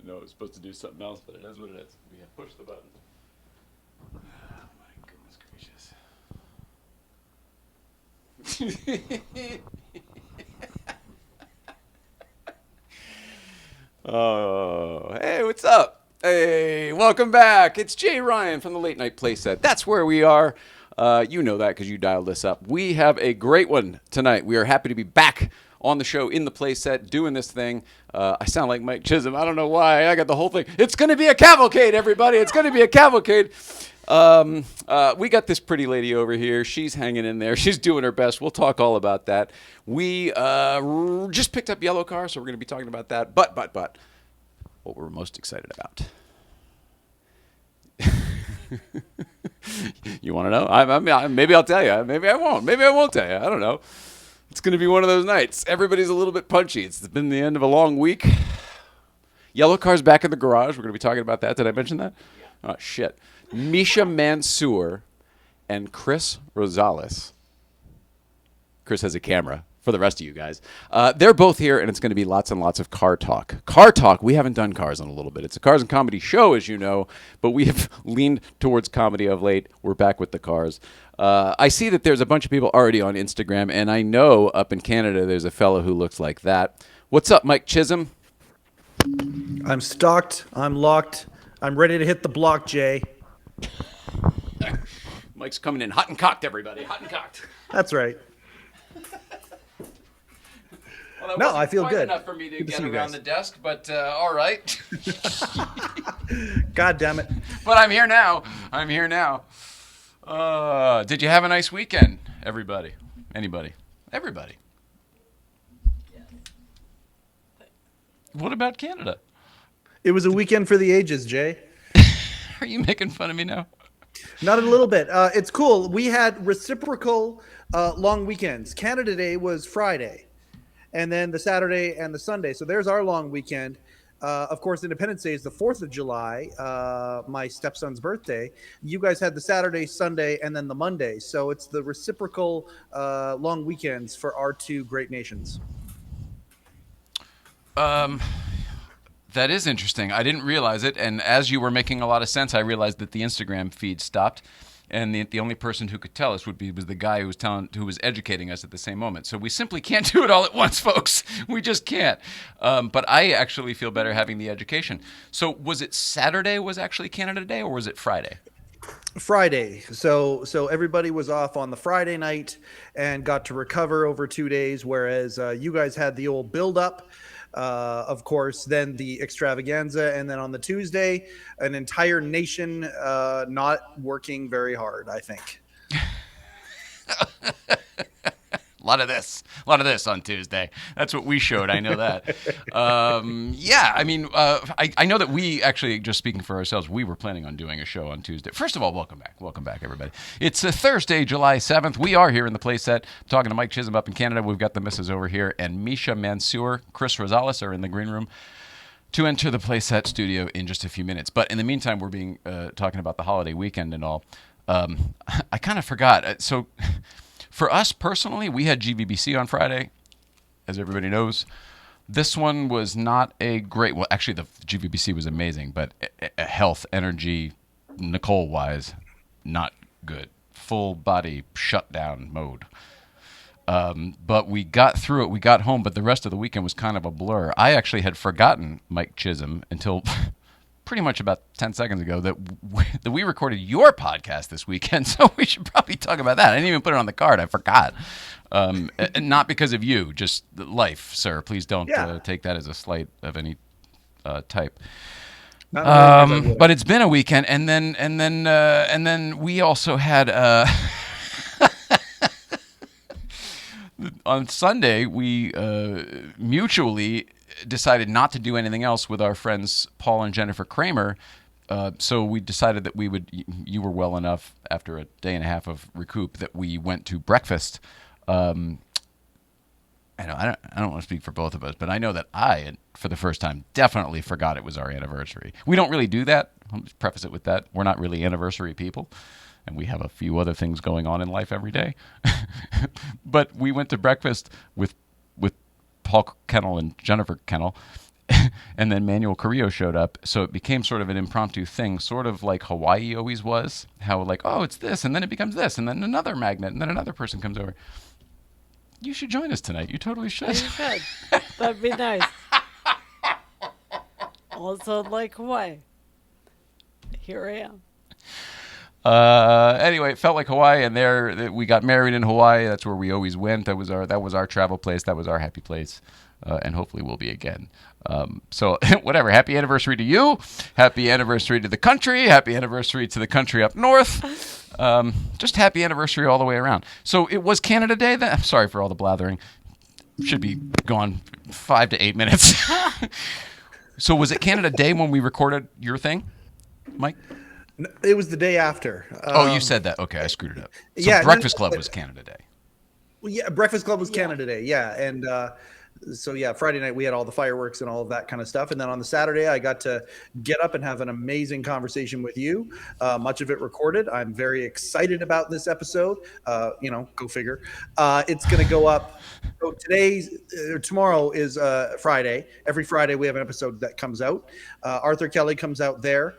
I know it was supposed to do something else, but it is what it is. We have pushed the button. Oh my goodness gracious. Oh, hey, what's up? Hey, welcome back. It's Jay Ryan from the Late Night Playset. That's where we are. You know that because you dialed this up. We have a great one tonight. We are happy to be back on the show in the Playset doing this thing. I sound like Mike Chisholm. I don't know why. I got the whole thing. It's going to be a cavalcade, everybody. It's going to be a cavalcade. We got this pretty lady over here. She's hanging in there. She's doing her best. We'll talk all about that. We just picked up Yellowcar, so we're going to be talking about that. But what we're most excited about. You want to know? I mean, maybe I'll tell you. Maybe I won't. Maybe I won't tell you. I don't know. It's going to be one of those nights. Everybody's a little bit punchy. It's been the end of a long week. Yellowcar's back in the garage. We're going to be talking about that. Did I mention that? Yeah. Oh, shit. Misha Mansoor and Chris Rosales. Chris has a camera for the rest of you guys. They're both here, and it's going to be lots and lots of car talk. Car talk, we haven't done cars in a little bit. It's a cars and comedy show, as you know, but we have leaned towards comedy of late. We're back with the cars. I see that there's a bunch of people already on Instagram, and I know up in Canada there's a fellow who looks like that. What's up, Mike Chisholm? I'm stocked. I'm locked. I'm ready to hit the block, Jay. Mike's coming in hot and cocked, everybody. Hot and cocked. That's right. Well, no, I feel quite good. Enough for me to good get to around the desk, but all right. God damn it! But I'm here now. Did you have a nice weekend, everybody? Anybody? Everybody. Yeah. What about Canada? It was a weekend for the ages, Jay. Are you making fun of me now? Not a little bit. It's cool. We had reciprocal long weekends. Canada Day was Friday, and then the Saturday and the Sunday. So there's our long weekend. Of course, Independence Day is the 4th of July, my stepson's birthday. You guys had the Saturday, Sunday, and then the Monday. So it's the reciprocal long weekends for our two great nations. That is interesting. I didn't realize it, and as you were making a lot of sense, I realized that the Instagram feed stopped, and the only person who could tell us was the guy who was educating us at the same moment. So we simply can't do it all at once, folks. We just can't. But I actually feel better having the education. So was it Saturday was actually Canada Day, or was it Friday? Friday. So everybody was off on the Friday night and got to recover over 2 days, whereas you guys had the old build-up. Of course, then the extravaganza, and then on the Tuesday, an entire nation not working very hard, I think. A lot of this on Tuesday. That's what we showed. I know that. Yeah, I mean, I know that we actually, just speaking for ourselves, we were planning on doing a show on Tuesday. First of all, welcome back, everybody. It's Thursday, July 7th. We are here in the Playset. I'm talking to Mike Chisholm up in Canada. We've got the missus over here, and Misha Mansoor, Chris Rosales are in the green room to enter the Playset studio in just a few minutes. But in the meantime, we're talking about the holiday weekend and all. I kind of forgot. So for us personally, we had GVBC on Friday, as everybody knows. This one was not a great. Well, actually, the GVBC was amazing, but health, energy, Nicole-wise, not good. Full body shutdown mode. But we got through it. We got home, but the rest of the weekend was kind of a blur. I actually had forgotten Mike Chisholm until pretty much about 10 seconds ago that we recorded your podcast this weekend, so we should probably talk about that. I didn't even put it on the card. I forgot. And not because of you, just life, sir. Please don't take that as a slight of any type. But it's been a weekend, and then we also had on Sunday we mutually decided not to do anything else with our friends Paul and Jennifer Kramer. So we decided that we would. You were well enough after a day and a half of recoup that we went to breakfast. I don't want to speak for both of us, but I know that I, for the first time, definitely forgot it was our anniversary. We don't really do that. I'll just preface it with that. We're not really anniversary people, and we have a few other things going on in life every day. But we went to breakfast with Paul Kennel and Jennifer Kennel, And then Manuel Carrillo showed up, so it became sort of an impromptu thing, sort of like Hawaii always was. How like, oh, it's this, and then it becomes this, and then another magnet, and then another person comes over. You should join us tonight. You totally should. You should. That'd be nice. Also, like Hawaii. Here I am. Anyway, it felt like Hawaii, and there we got married in Hawaii. That's where we always went. That was our travel place. That was our happy place, and hopefully we'll be again. So whatever. Happy anniversary to you. Happy anniversary to the country. Happy anniversary to the country up north. Just happy anniversary all the way around. So it was Canada Day. I'm sorry for all the blathering. Should be gone 5 to 8 minutes. So was it Canada Day when we recorded your thing, Mike? It was the day after. Oh, you said that. Okay, I screwed it up. So yeah, Breakfast Club was Canada Day. Well, yeah, Breakfast Club was Canada Day. Yeah, and so yeah, Friday night we had all the fireworks and all of that kind of stuff, and then on the Saturday I got to get up and have an amazing conversation with you. Much of it recorded. I'm very excited about this episode. Go figure. It's going to go up. So tomorrow is Friday. Every Friday we have an episode that comes out. Arthur Kelly comes out there.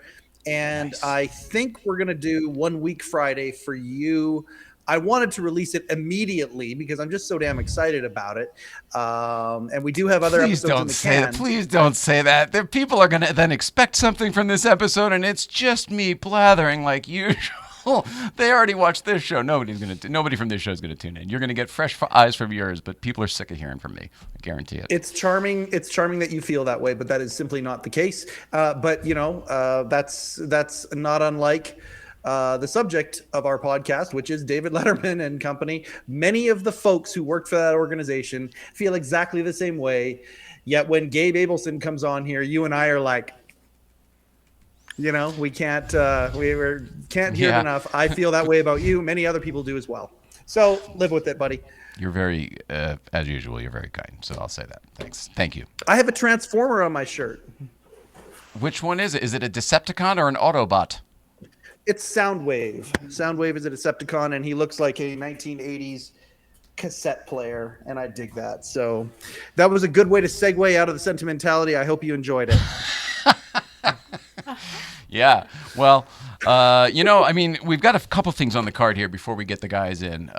And nice. I think we're going to do 1 week Friday for you. I wanted to release it immediately because I'm just so damn excited about it. And we do have other episodes in the can. Please don't say that. The people are going to then expect something from this episode, and it's just me blathering like usual. They already watched this show. Nobody from this show is going to tune in. You're going to get fresh eyes from yours, but people are sick of hearing from me. I guarantee it. It's charming. It's charming that you feel that way, but that is simply not the case. But that's not unlike the subject of our podcast, which is David Letterman and company. Many of the folks who worked for that organization feel exactly the same way. Yet when Gabe Abelson comes on here, you and I are like, we can't can't hear it enough. I feel that way about you. Many other people do as well. So live with it, buddy. You're very, as usual, you're very kind. So I'll say that. Thanks. Thank you. I have a Transformer on my shirt. Which one is it? Is it a Decepticon or an Autobot? It's Soundwave. Soundwave is a Decepticon, and he looks like a 1980s cassette player, and I dig that. So that was a good way to segue out of the sentimentality. I hope you enjoyed it. Yeah. Well, we've got a couple things on the card here before we get the guys in,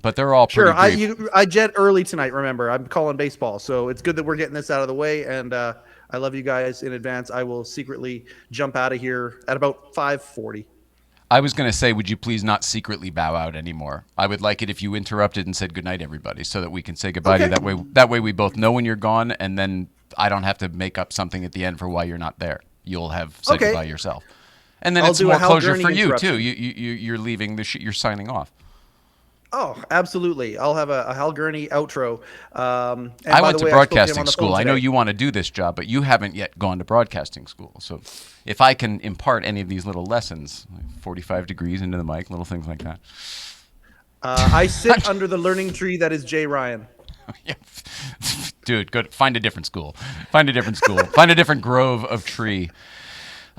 but they're all pretty brief. I jet early tonight, remember. I'm calling baseball, so it's good that we're getting this out of the way, and I love you guys in advance. I will secretly jump out of here at about 5:40. I was going to say, would you please not secretly bow out anymore? I would like it if you interrupted and said goodnight, everybody, so that we can say goodbye to you. That way we both know when you're gone, and then I don't have to make up something at the end for why you're not there. You'll have said goodbye yourself. And then it's more closure for you, too. You're leaving the you're signing off. Oh, absolutely. I'll have a Hal Gurney outro. I went to broadcasting school. I know you want to do this job, but you haven't yet gone to broadcasting school. So if I can impart any of these little lessons, like 45 degrees into the mic, little things like that. I sit under the learning tree that is Jay Ryan. Dude, go find a different school. Find a different school. Find a different grove of tree.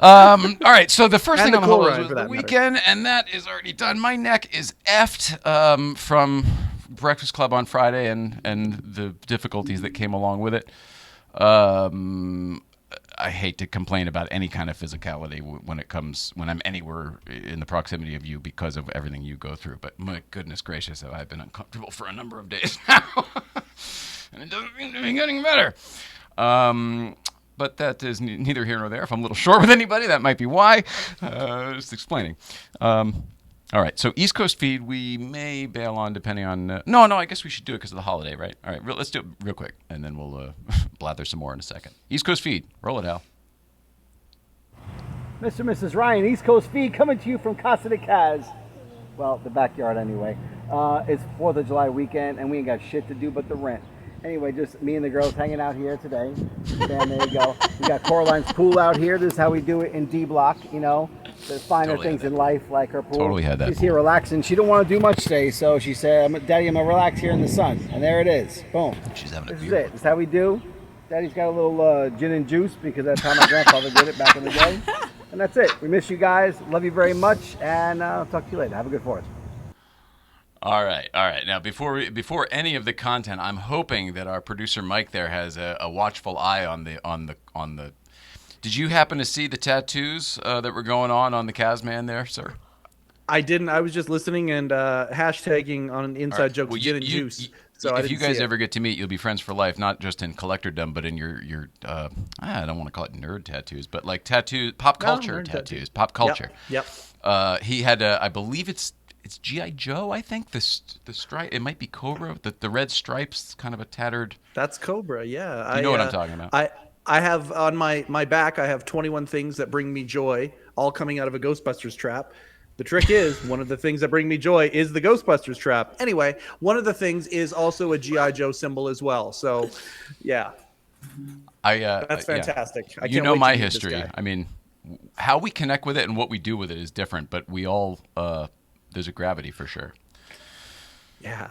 All right, so the first thing on the whole was the weekend, and that is already done. My neck is effed from Breakfast Club on Friday and the difficulties that came along with it. I hate to complain about any kind of physicality when I'm anywhere in the proximity of you because of everything you go through. But my goodness gracious, I've been uncomfortable for a number of days now. And it doesn't seem to be getting better. But that is neither here nor there. If I'm a little short with anybody, that might be why. Just explaining. All right, so East Coast feed, we may bail on depending on... No, I guess we should do it because of the holiday, right? All right, let's do it real quick, and then we'll blather some more in a second. East Coast feed, roll it, Al. Mr. and Mrs. Ryan, East Coast feed coming to you from Casa de Caz. Well, the backyard anyway. It's 4th of July weekend, and we ain't got shit to do but the rent. Anyway, just me and the girls hanging out here today. And there you go. We got Coraline's pool out here. This is how we do it in D Block, the finer things in life, like her pool. Totally had that. She's here relaxing. She don't want to do much today, so she said, Daddy, I'm going to relax here in the sun. And there it is. Boom. She's having a beer. This is it. This is how we do. Daddy's got a little gin and juice because that's how my grandfather did it back in the day. And that's it. We miss you guys. Love you very much. And I'll talk to you later. Have a good 4th. All right. Now, before any of the content, I'm hoping that our producer Mike there has a watchful eye on the. Did you happen to see the tattoos that were going on the Kazman there, sir? I didn't. I was just listening and hashtagging on All right. inside jokes, Well, gin and juice. So I if you didn't see guys it. ever get to meet, you'll be friends for life. Not just in collectordom, but in your I don't want to call it nerd tattoos, but like pop culture nerd tattoos, tattoos. pop culture. Yep. He had, I believe it's GI Joe. I think the stripe. It might be Cobra. The red stripes, kind of a tattered. That's Cobra. Yeah. You know what I'm talking about. I have on my back. I have 21 things that bring me joy, all coming out of a Ghostbusters trap. The trick is, one of the things that bring me joy is the Ghostbusters trap. Anyway, one of the things is also a GI Joe symbol as well. So, yeah, that's fantastic. Yeah. I can't You know wait to my meet this history. guy. I mean, how we connect with it and what we do with it is different, but we all there's a gravity for sure. Yeah.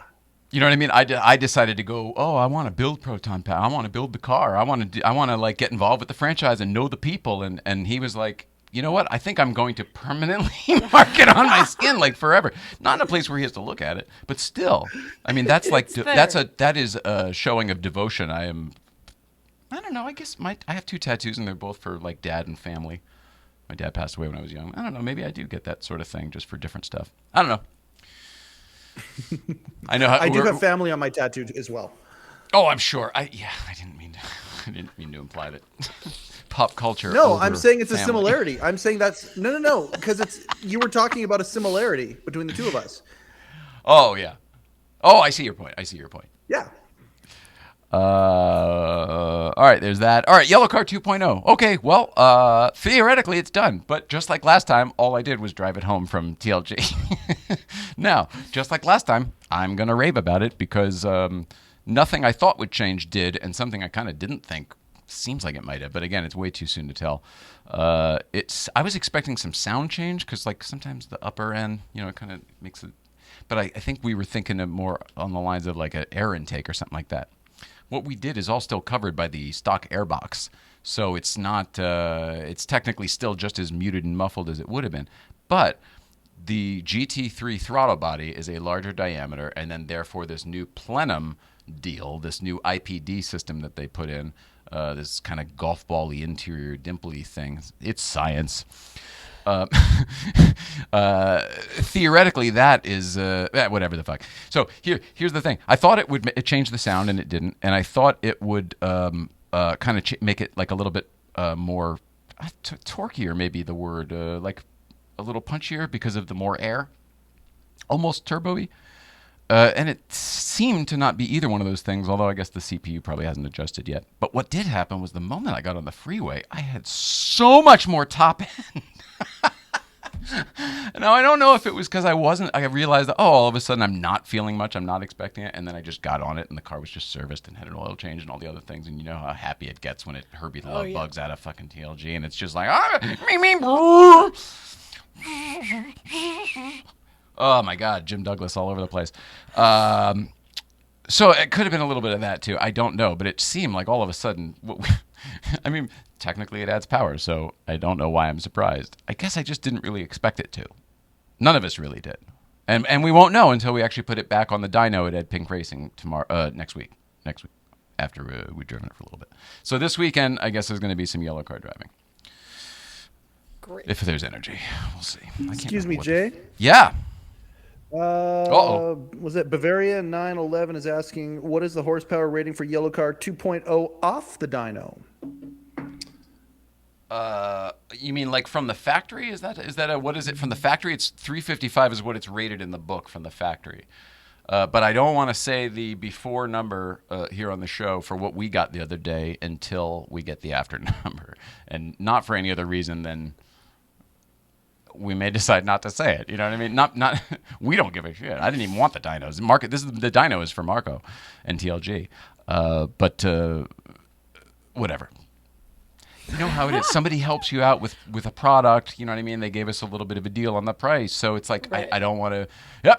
You know what I mean? I decided to go. Oh, I want to build Proton Pack. I want to build the car. I want to like get involved with the franchise and know the people. And he was like, you know what? I think I'm going to permanently mark it on my skin, like forever. Not in a place where he has to look at it, but still. I mean, that's like that is a showing of devotion. I don't know. I guess I have 2 tattoos, and they're both for like dad and family. My dad passed away when I was young. I don't know. Maybe I do get that sort of thing just for different stuff. I don't know. I know. I do have family on my tattoo as well. Oh, I'm sure. I didn't mean to imply that. Pop culture. No, over I'm saying it's a family. similarity. I'm saying that's no, because you were talking about a similarity between the two of us. Oh yeah. Oh, I see your point. Yeah. All right, there's that. All right, Yellowcar 2.0. Okay, well, theoretically it's done, but just like last time, all I did was drive it home from TLG. Now, just like last time, I'm gonna rave about it because nothing I thought would change did, and something I kind of didn't think seems like it might have. But again, it's way too soon to tell. I was expecting some sound change because like sometimes the upper end, it kind of makes it. But I think we were thinking of more on the lines of like an air intake or something like that. What we did is all still covered by the stock airbox, so it's not. It's technically still just as muted and muffled as it would have been, but the GT3 throttle body is a larger diameter, and then therefore this new plenum deal, this new IPD system that they put in, this kind of golf ball-y interior dimply thing. It's science. Theoretically, that is whatever the fuck. So here's the thing. I thought it would change the sound, and it didn't. And I thought it would kind of make it like a little bit more torquey, or maybe the word like a little punchier because of the more air, almost turbo-y. And it seemed to not be either one of those things, although I guess the CPU probably hasn't adjusted yet. But what did happen was the moment I got on the freeway, I had so much more top end. Now, I don't know if it was because I realized that, all of a sudden I'm not feeling much, I'm not expecting it, and then I just got on it, and the car was just serviced and had an oil change and all the other things, and you know how happy it gets when Herbie the Love Bug's out of fucking TLG, and it's just like, oh my God, Jim Douglas all over the place. So it could have been a little bit of that too. I don't know, but it seemed like all of a sudden, I mean, technically it adds power, so I don't know why I'm surprised. I guess I just didn't really expect it to. None of us really did. And we won't know until we actually put it back on the dyno at Ed Pink Racing next week, after we've driven it for a little bit. So this weekend, I guess there's going to be some Yellowcar driving. Great. If there's energy. We'll see. Excuse me, Jay. Yeah. Was it Bavaria 911 is asking, what is the horsepower rating for Yellowcar 2.0 off the dyno? You mean like from the factory? Is that what is it from the factory? It's 355 is what it's rated in the book from the factory. But I don't want to say the before number here on the show for what we got the other day until we get the after number, and not for any other reason than we may decide not to say it. You know what I mean? Not we don't give a shit. I didn't even want the dynos. The dyno is for Marco and TLG. But whatever. You know how it is. Somebody helps you out with a product. You know what I mean? They gave us a little bit of a deal on the price. So it's like, right. I don't want to,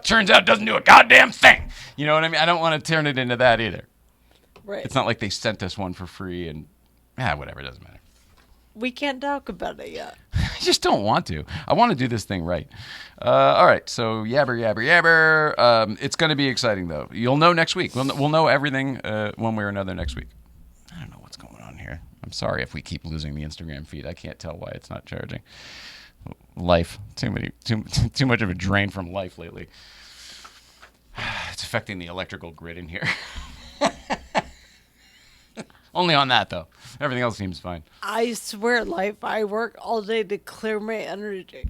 turns out it doesn't do a goddamn thing. You know what I mean? I don't want to turn it into that either. Right. It's not like they sent us one for free and, whatever. It doesn't matter. We can't talk about it yet. just don't want to. I want to do this thing right. All right, so yabber. It's going to be exciting, though. You'll know next week. We'll know everything one way or another next week. I don't know what's going on here. I'm sorry if we keep losing the Instagram feed. I can't tell why it's not charging. Life. Too much of a drain from life lately. It's affecting the electrical grid in here. Only on that, though. Everything else seems fine. I swear, life, I work all day to clear my energy.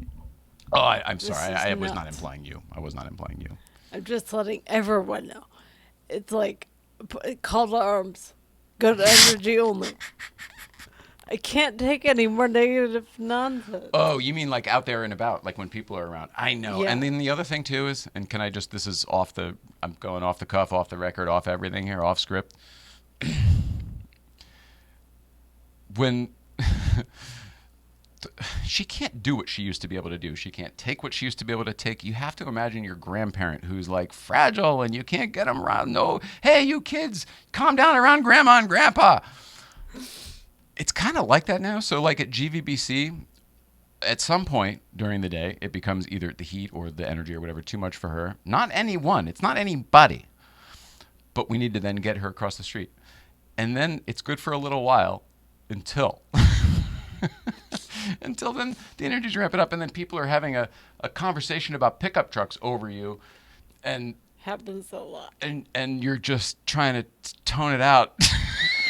Oh, I'm sorry. I was nuts. not implying you. I'm just letting everyone know. It's like, call to arms. Good energy only. I can't take any more negative nonsense. Oh, you mean like out there and about, like when people are around. I know. Yeah. And then the other thing, too, is, and can I just, this is I'm going off the cuff, off the record, off everything here, off script. When she can't do what she used to be able to do. She can't take what she used to be able to take. You have to imagine your grandparent who's like fragile and you can't get them around. No, hey, you kids, calm down around grandma and grandpa. It's kind of like that now. So like at GVBC, at some point during the day, it becomes either the heat or the energy or whatever too much for her. Not anyone. It's not anybody. But we need to then get her across the street. And then it's good for a little while until then the energy's ramping up and then people are having a conversation about pickup trucks over you and Happens a lot. and you're just trying to tone it out.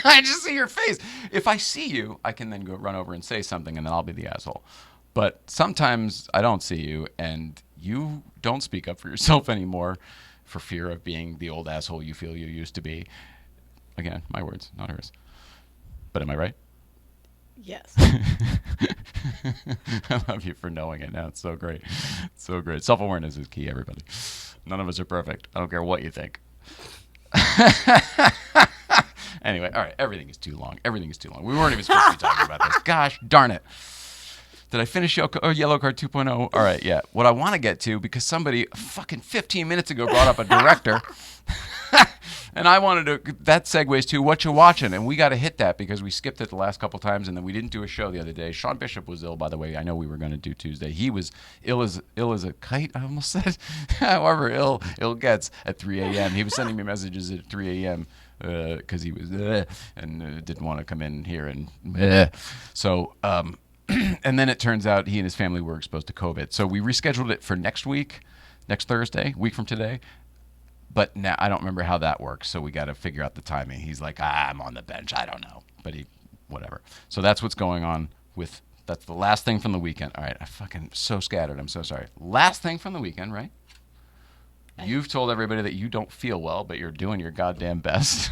I just see your face. If I see you, I can then go run over and say something and then I'll be the asshole. But sometimes I don't see you and you don't speak up for yourself anymore for fear of being the old asshole you feel you used to be. Again, my words, not hers. But am I right? Yes. I love you for knowing it now. It's so great. It's so great. Self-awareness is key, everybody. None of us are perfect. I don't care what you think. Anyway, all right. Everything is too long. We weren't even supposed to be talking about this. Gosh darn it. Did I finish Yellowcar 2.0? All right, yeah. What I want to get to, because somebody fucking 15 minutes ago brought up a director, and I wanted to, that segues to Whatcha Watchin, and we got to hit that because we skipped it the last couple times, and then we didn't do a show the other day. Sean Bishop was ill, by the way. I know we were going to do Tuesday. He was ill as a kite, I almost said. However ill gets at 3 a.m. He was sending me messages at 3 a.m. Because he was and didn't want to come in here and so. And then it turns out he and his family were exposed to COVID. So we rescheduled it for next Thursday, week from today. But now I don't remember how that works. So we got to figure out the timing. He's like, I'm on the bench. I don't know. But whatever. So that's what's going on that's the last thing from the weekend. All right. I fucking so scattered. I'm so sorry. Last thing from the weekend, right? You've told everybody that you don't feel well, but you're doing your goddamn best.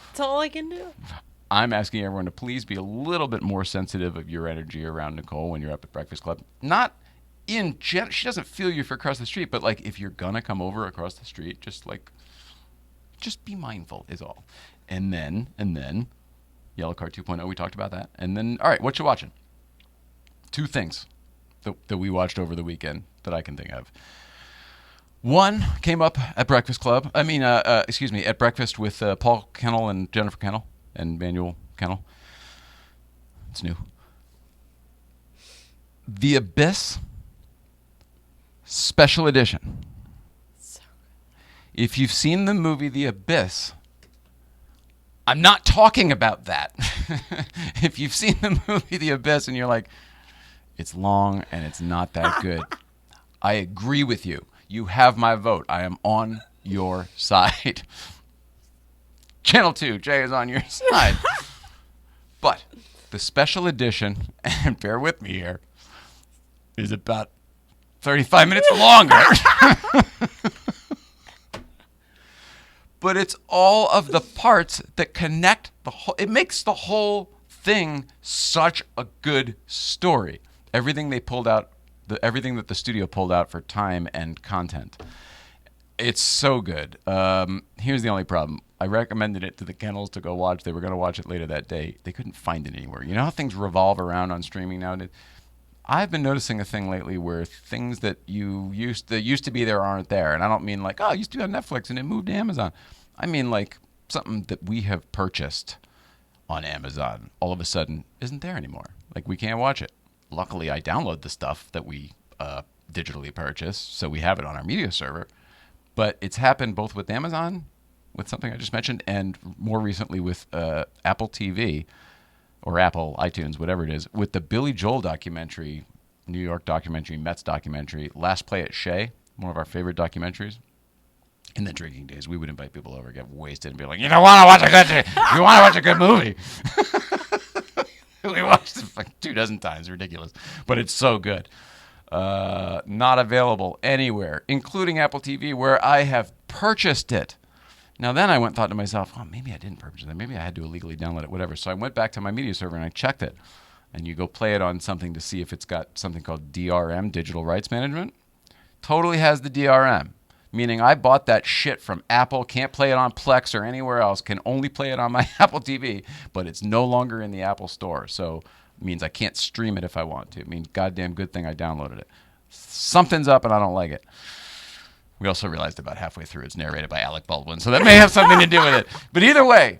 That's all I can do. I'm asking everyone to please be a little bit more sensitive of your energy around Nicole when you're up at Breakfast Club. Not she doesn't feel you if you're across the street, but like if you're gonna come over across the street, just be mindful is all. And then Yellowcar 2.0, we talked about that. And then, all right, what you watching? Two things that we watched over the weekend that I can think of. One came up at Breakfast Club. At breakfast with Paul Kennel and Jennifer Kennel. And Manuel Kennel. It's new. The Abyss Special Edition. If you've seen the movie The Abyss, I'm not talking about that. If you've seen the movie The Abyss and you're like, it's long and it's not that good, I agree with you. You have my vote. I am on your side. Channel 2, Jay is on your side. But the special edition, and bear with me here, is about 35 minutes longer. But it's all of the parts that connect the whole. It makes the whole thing such a good story. Everything they pulled out, everything that the studio pulled out for time and content. It's so good. Here's the only problem. I recommended it to the Kennels to go watch. They were going to watch it later that day. They couldn't find it anywhere. You know how things revolve around on streaming nowadays? I've been noticing a thing lately where things that used to be there aren't there. And I don't mean like, it used to be on Netflix and it moved to Amazon. I mean like something that we have purchased on Amazon all of a sudden isn't there anymore. Like we can't watch it. luckily I download the stuff that we digitally purchase, so we have it on our media server. But it's happened both with Amazon, with something I just mentioned, and more recently with Apple TV or Apple iTunes, whatever it is, with the Billy Joel documentary, New York documentary, Mets documentary, Last Play at Shea, one of our favorite documentaries. In the drinking days, we would invite people over, get wasted, and be like, "You don't want to watch a good, you want to watch a good movie." We watched it like 24 times, ridiculous, but it's so good. Not available anywhere, including Apple TV, where I have purchased it. Now then, I thought to myself, "Oh, maybe I didn't purchase it. Maybe I had to illegally download it, whatever." So I went back to my media server and I checked it, and you go play it on something to see if it's got something called DRM, Digital Rights Management. Totally has the DRM. Meaning I bought that shit from Apple, can't play it on Plex or anywhere else, can only play it on my Apple TV, but it's no longer in the Apple Store. So it means I can't stream it if I want to. It means goddamn good thing I downloaded it. Something's up and I don't like it. We also realized about halfway through it's narrated by Alec Baldwin, so that may have something to do with it. But either way,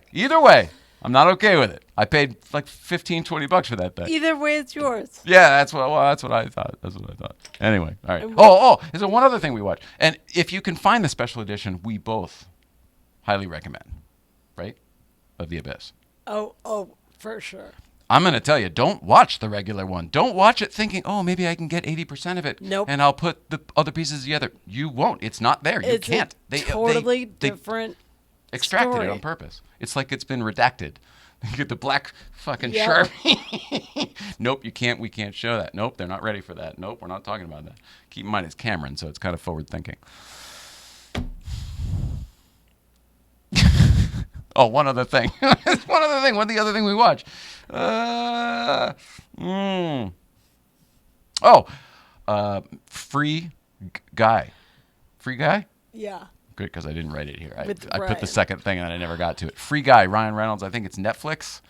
I'm not okay with it. I paid like $15-$20 for that thing. Either way, it's yours. Yeah, that's what I thought. Anyway, all right. Oh, there's one other thing we watched. And if you can find the special edition, we both highly recommend, right? Of The Abyss. Oh, for sure. I'm going to tell you, don't watch the regular one. Don't watch it thinking, oh, maybe I can get 80% of it. Nope. And I'll put the other pieces together. You won't. It's not there. You can't. They totally different extracted story. It on purpose. It's like it's been redacted. Get the black fucking Yep. Sharpie. Nope, you can't. We can't show that. Nope, they're not ready for that. Nope, we're not talking about that. Keep in mind it's Cameron, so it's kind of forward thinking. Oh, one other thing. What's the other thing we watch? Free Guy. Free Guy? Yeah. Good, because I didn't write it here. I put the Ryan. second thing and I never got to it. Free Guy, Ryan Reynolds. I think it's Netflix.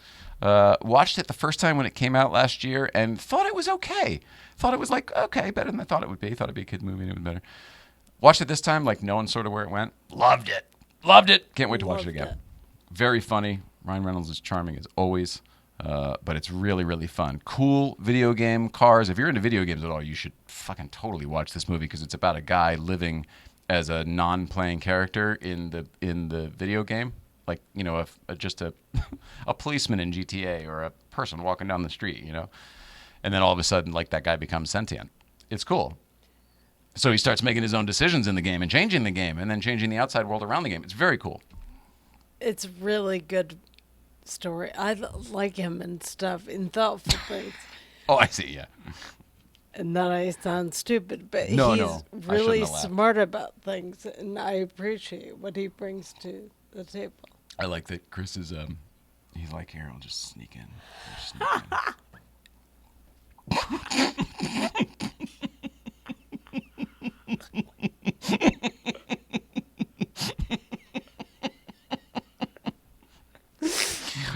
Watched it the first time when it came out last year and thought it was okay. Thought it was like, okay, better than I thought it would be. Thought it'd be a kid movie and it was better. Watched it this time, like knowing sort of where it went. Loved it. Can't wait to watch it again. Very funny. Ryan Reynolds is charming as always. But it's really, really fun. Cool video game, cars. If you're into video games at all, you should fucking totally watch this movie because it's about a guy living as a non-playing character in the video game, like just a policeman in GTA or a person walking down the street, and then all of a sudden, like that guy becomes sentient. It's cool. So he starts making his own decisions in the game and changing the game, and then changing the outside world around the game. It's very cool. It's really good story. I like him and stuff in thoughtful things. Oh, I see. Yeah. And then I sound stupid, but No, he's I really shouldn't have laughed. smart about things, and I appreciate what he brings to the table. I like that Chris is he's like, here, I'll just sneak in.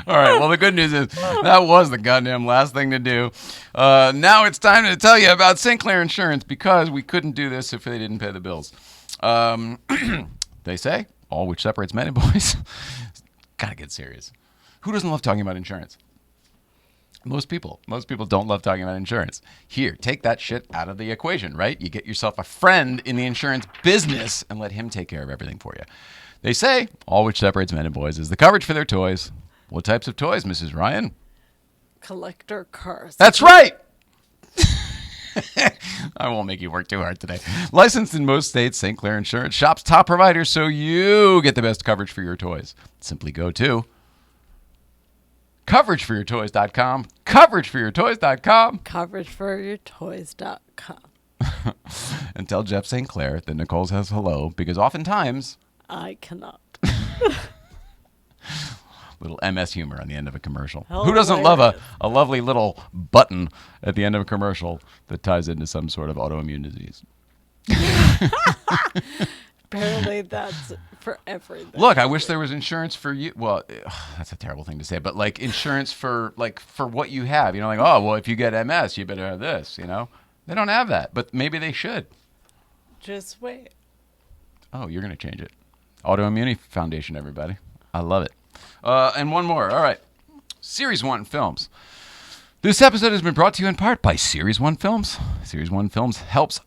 All right, well, the good news is that was the goddamn last thing to do. Now it's time to tell you about Sinclair Insurance because we couldn't do this if they didn't pay the bills. They say, all which separates men and boys. Gotta get serious. Who doesn't love talking about insurance? Most people don't love talking about insurance. Here, take that shit out of the equation, right? You get yourself a friend in the insurance business and let him take care of everything for you. They say, all which separates men and boys is the coverage for their toys. What types of toys, Mrs. Ryan? Collector cars. That's right! I won't make you work too hard today. Licensed in most states, St. Clair Insurance shops top providers so you get the best coverage for your toys. Simply go to coverageforyourtoys.com. Coverageforyourtoys.com. Coverageforyourtoys.com. And tell Jeff St. Clair that Nicole says hello because oftentimes I cannot. little MS humor on the end of a commercial. Who doesn't love Hilarious. a lovely little button at the end of a commercial that ties into some sort of autoimmune disease? Apparently that's for everything. Look, I wish there was insurance for you. Well, that's a terrible thing to say, but like insurance for what you have. Like, oh, well, if you get MS, you better have this. They don't have that, but maybe they should. Just wait. Oh, you're gonna change it. Autoimmunity Foundation, everybody. I love it. And one more. All right. Series 1 films. This episode has been brought to you in part by Series 1 Films. Series 1 Films helps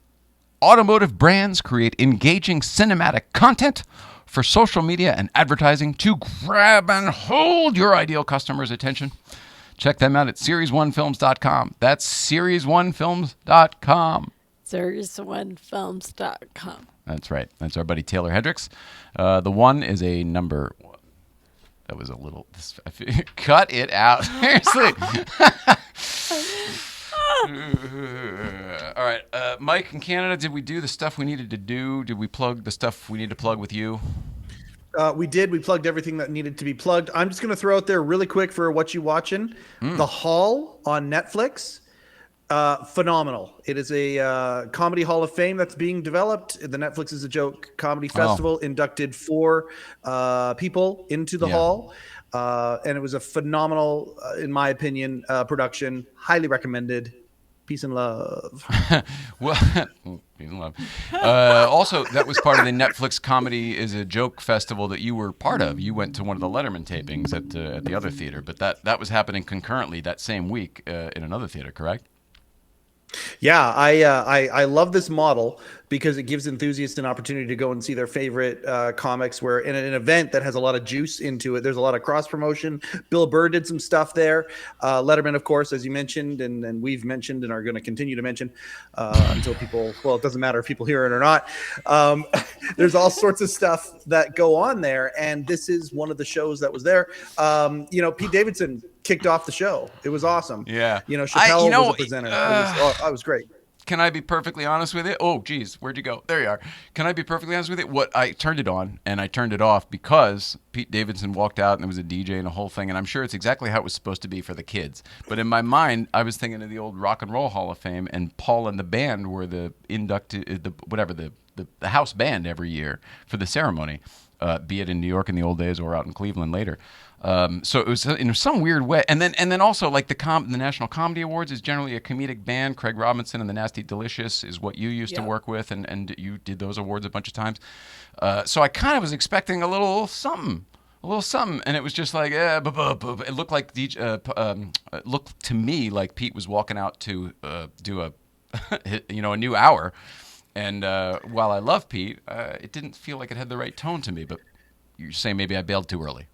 automotive brands create engaging cinematic content for social media and advertising to grab and hold your ideal customer's attention. Check them out at series1films.com. That's series1films.com. Series1films.com. That's right. That's our buddy Taylor Hendricks. The one is a number. That was a little. Cut it out. Seriously. All right. Mike in Canada, did we do the stuff we needed to do? Did we plug the stuff we need to plug with you? We did. We plugged everything that needed to be plugged. I'm just going to throw out there really quick for Whatcha Watchin. The Hall on Netflix. Phenomenal. It is a comedy hall of fame that's being developed. The Netflix is a Joke Comedy Festival inducted 4 people into the hall. And it was a phenomenal, in my opinion, production. Highly recommended. Peace and love. Well, peace and love. Also, that was part of the Netflix Comedy is a Joke Festival that you were part of. You went to one of the Letterman tapings at the other theater, but that was happening concurrently that same week in another theater, correct? Yeah, I love this model because it gives enthusiasts an opportunity to go and see their favorite comics. Where in an event that has a lot of juice into it, there's a lot of cross promotion. Bill Burr did some stuff there. Letterman, of course, as you mentioned, and we've mentioned and are going to continue to mention until people. Well, it doesn't matter if people hear it or not. There's all sorts of stuff that go on there, and this is one of the shows that was there. Pete Davidson kicked off the show. It was awesome. Yeah. Chappelle was a presenter. It was great. Can I be perfectly honest with you? Oh, geez, where'd you go? There you are. Can I be perfectly honest with you? What I turned it on and I turned it off because Pete Davidson walked out and there was a DJ and a whole thing, and I'm sure it's exactly how it was supposed to be for the kids. But in my mind, I was thinking of the old Rock and Roll Hall of Fame, and Paul and the band were the the house band every year for the ceremony, be it in New York in the old days or out in Cleveland later. So it was in some weird way, and then also like the National Comedy Awards is generally a comedic band. Craig Robinson and the Nasty Delicious is what you used to work with, and you did those awards a bunch of times. So I kind of was expecting a little something, and it was just like it looked like it looked to me like Pete was walking out to do a a new hour, and while I love Pete, it didn't feel like it had the right tone to me. But you're saying maybe I bailed too early.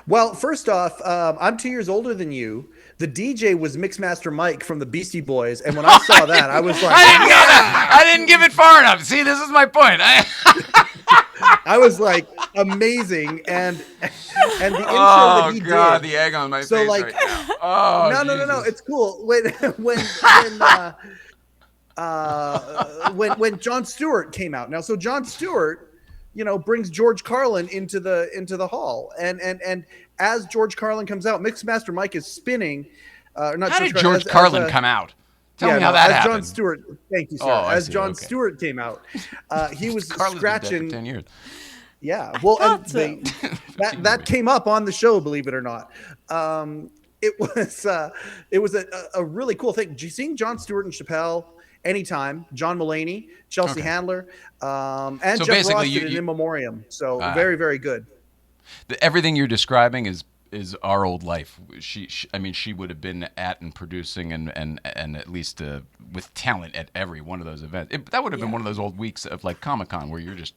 Well, first off, I'm 2 years older than you. The DJ was Mixmaster Mike from the Beastie Boys, and when I saw that, I was like, I didn't give it far enough. See, this is my point. I was like, amazing, and the intro that he did. The egg on my face right now. No, it's cool. When Jon Stewart came out. Now, so Jon Stewart, brings George Carlin into the hall, and as George Carlin comes out, Mixmaster Mike is spinning. How did George Carlin come out? Tell me how that happened. Jon Stewart, thank you, sir. As Jon Stewart came out, he was scratching. For 10 years. Yeah, well, and that came up on the show, believe it or not. It was a really cool thing. Seeing Jon Stewart and Chappelle. Anytime, John Mulaney, Chelsea Handler, and so Jeff Ross did an in memoriam. So very, very good. Everything you're describing is our old life. She would have been at and producing and at least with talent at every one of those events. That would have been one of those old weeks of like Comic-Con where you're just.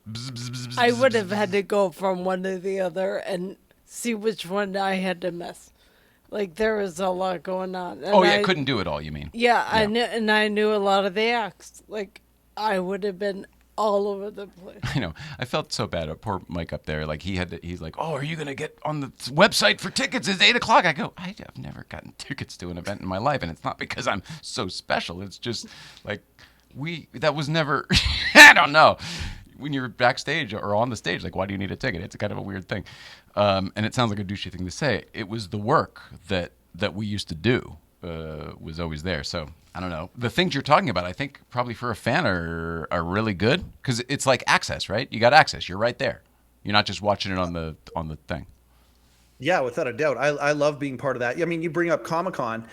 I would have had to go from one to the other and see which one I had to miss. Like, there was a lot going on. And I couldn't do it all, you mean? Yeah, I knew a lot of the acts. Like, I would have been all over the place. I know. I felt so bad. Poor Mike up there. Like, he's like, oh, are you going to get on the website for tickets? It's 8 o'clock. I go, I've never gotten tickets to an event in my life, and it's not because I'm so special. It's just, like, that was never, I don't know. When you're backstage or on the stage, like, why do you need a ticket? It's kind of a weird thing. And it sounds like a douchey thing to say. It was the work that we used to do was always there. So I don't know. The things you're talking about, I think probably for a fan are really good because it's like access, right? You got access. You're right there. You're not just watching it on the thing. Yeah, without a doubt. I love being part of that. I mean, you bring up Comic-Con.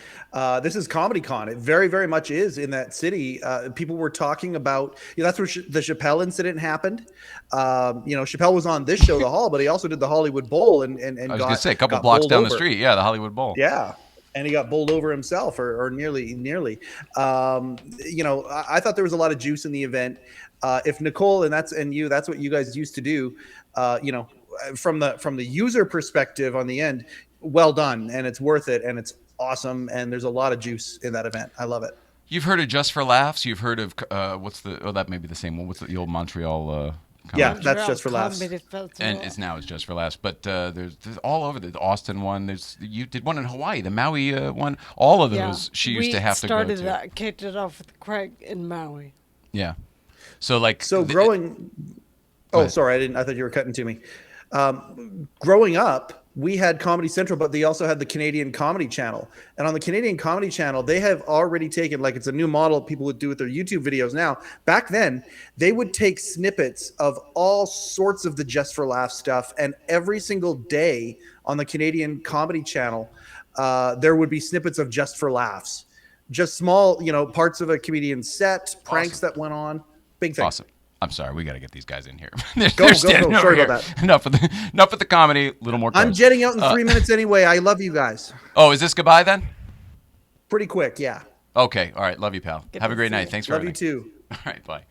This is Comedy-Con. It very, very much is in that city. People were talking about, that's where the Chappelle incident happened. Chappelle was on this show, The Hall, but he also did the Hollywood Bowl. And I was going to say, a couple blocks down the street. Yeah, the Hollywood Bowl. Yeah. and he got bowled over himself, or nearly. I thought there was a lot of juice in the event. If Nicole that's what you guys used to do, from the user perspective on the end, well done, and it's worth it, and it's awesome, and there's a lot of juice in that event. I love it. You've heard of Just for Laughs. You've heard of that may be the same one. What's the old Montreal? Yeah, that's Just for Laughs. And it's Just for Laughs. But there's all over the Austin one. You did one in Hawaii, the Maui one. All of those she used to have to go to. We started that, kicked it off with Craig in Maui. Yeah. So growing. Sorry, I thought you were cutting to me. Growing up, we had Comedy Central, but they also had the Canadian Comedy Channel. And on the Canadian Comedy Channel, they have already taken, it's a new model people would do with their YouTube videos now. Back then, they would take snippets of all sorts of the Just for Laughs stuff, and every single day on the Canadian Comedy Channel, there would be snippets of Just for Laughs. Just small, parts of a comedian's set, pranks that went on. Big thing. Awesome. I'm sorry, we got to get these guys in here. Go. Sorry about that. Enough with the comedy. A little more. I'm jetting out in 3 minutes anyway. I love you guys. Oh, is this goodbye then? Pretty quick, yeah. Okay. All right. Love you, pal. Have a great night. Thanks for love everything. you too. All right. Bye.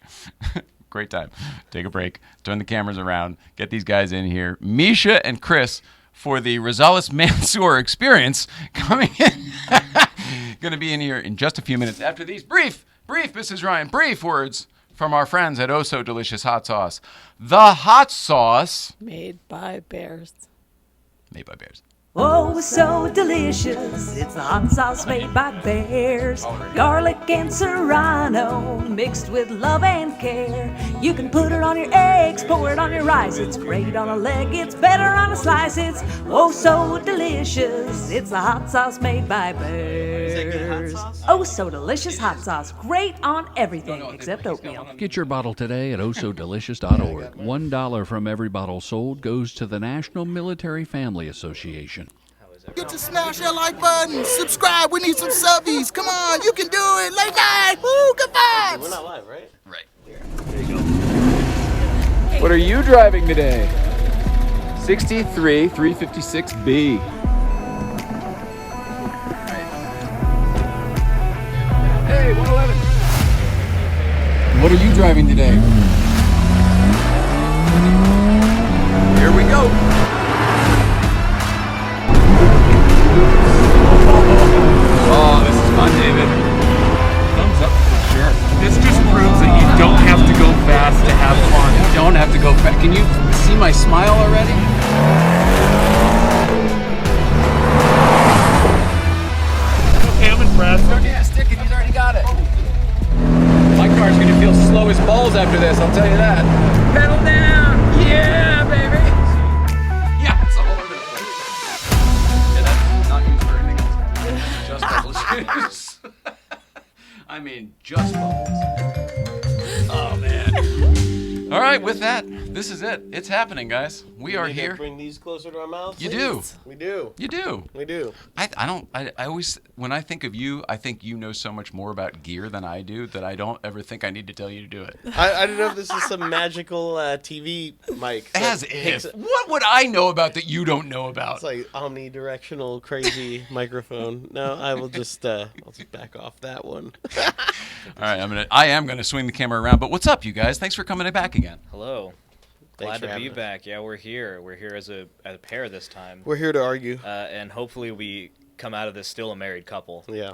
Great time. Take a break. Turn the cameras around. Get these guys in here. Misha and Chris for the Rosales Mansoor experience coming in. Going to be in here in just a few minutes after these brief, Mrs. Ryan, brief words from our friends at Oh So Delicious Hot Sauce. The hot sauce. Made by bears. Oh, so delicious. It's the hot sauce made by bears. Garlic and serrano mixed with love and care. You can put it on your eggs, pour it on your rice. It's great on a leg, it's better on a slice. It's oh so delicious. It's the hot sauce made by bears. Oh, so delicious hot sauce. Great on everything except oatmeal. Get your bottle today at ohsodelicious.org. $1 from every bottle sold goes to the National Military Family Association. Get to smash that like button. Subscribe. We need some subbies. Come on, you can do it. Late night. Woo, good vibes. We're not live, right? Right. There you go. What are you driving today? 63 356B. Hey, 111. What are you driving today? Here we go. Oh, this is fun, David. Thumbs up for sure. This just proves that you don't have to go fast to have fun. You don't have to go fast. Can you see my smile already? Okay, I'm impressed. Yeah, stick it. He's already got it. My car's gonna feel slow as balls after this, I'll tell you that. Pedal down. Yeah, baby. Yeah, it's all over the place. Yeah, that's not used for anything else. Just bubbles. I mean, just bubbles. Oh, man. All right. With that, this is it. It's happening, guys. We are here. Bring these closer to our mouths. You do. We do. You do. We do. I always, when I think of you, I think you know so much more about gear than I do that I don't ever think I need to tell you to do it. I don't know if this is some magical TV mic. As if. What would I know about that you don't know about? It's like omnidirectional crazy microphone. No, I will just I'll just back off that one. All right, I am gonna swing the camera around. But what's up, you guys? Thanks for coming back again. Hello. Thanks Glad for to be having us. back. Yeah, we're here. We're here as a pair this time. We're here to argue. And hopefully we come out of this still a married couple. Yeah.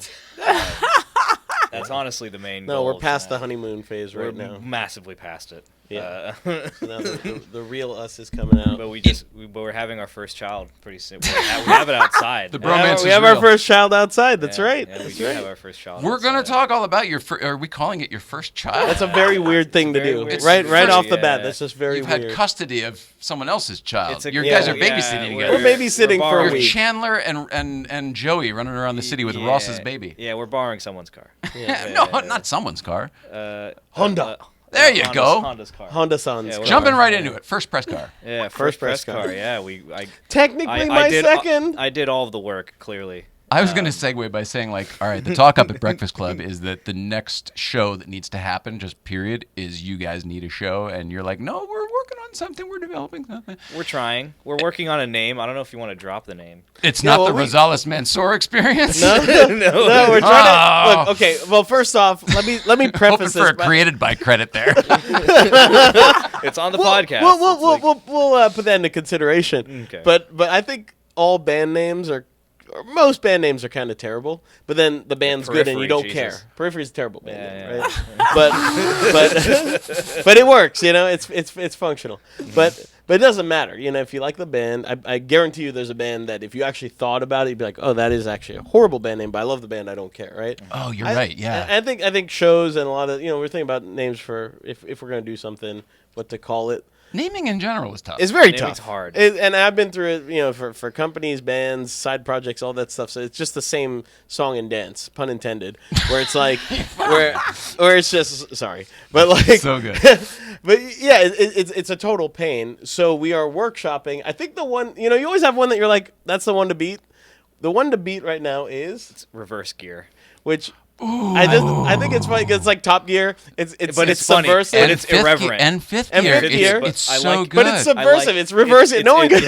That's honestly the main No, goal. we're past the honeymoon phase right We're now. massively past it. Yeah. So now the real us is coming out. But we're having our first child pretty soon. We have it outside. The bromance we is have real. our first child outside. That's right. Yeah, we That's do right. have our first child. We're gonna outside. talk all about your. Are we calling it your first child? That's a very weird thing to very do. weird. Right It's off the very, bat. That's just very You've weird. had custody of someone else's child. It's a- You yeah, guys are yeah, babysitting we're- together. We're babysitting for a You're week. Chandler and Joey running around the city with Ross's baby. Yeah, we're borrowing someone's car. No, not someone's car. Honda. There you go. Honda's car. Honda-san's Yeah, car. we're- Jumping right into it. First press car. Yeah, First press press car. car. Yeah, Technically I my did, second. I did all of the work, clearly. I was going to segue by saying, like, all right, the talk up at Breakfast Club is that the next show that needs to happen, just period, is you guys need a show. And you're like, no, we're working on something. We're developing something. We're trying. We're working on a name. I don't know if you want to drop the name. It's not the Rosales Mansoor experience. No, we're trying to look. Okay, well, first off, let me preface Hoping for this. a created by credit there. It's on the podcast. We'll put that into consideration. Okay. But I think all band names or most band names are kind of terrible. But then the band's good and you don't care. Periphery is a terrible band name, right? but it works. You know, it's functional. But it doesn't matter. You know, if you like the band, I guarantee you there's a band that if you actually thought about it, you'd be like, oh, that is actually a horrible band name, but I love the band. I don't care, right? Oh, you're right. Yeah. I think shows and a lot of, we're thinking about names for if we're going to do something, what to call it. Naming in general is tough. It's very Naming's tough. hard. And I've been through it, for companies, bands, side projects, all that stuff. So it's just the same song and dance, pun intended, where it's like, where it's just, sorry. But like. So good. But yeah, it's a total pain. So we are workshopping. I think the one, you always have one that you're like, that's the one to beat. The one to beat right now is. Reverse Gear. Which. I think it's funny because it's like Top Gear. It's funny, subversive. but it's irreverent. And fifth gear. It's so good. But it's subversive. It's reversive. No one can.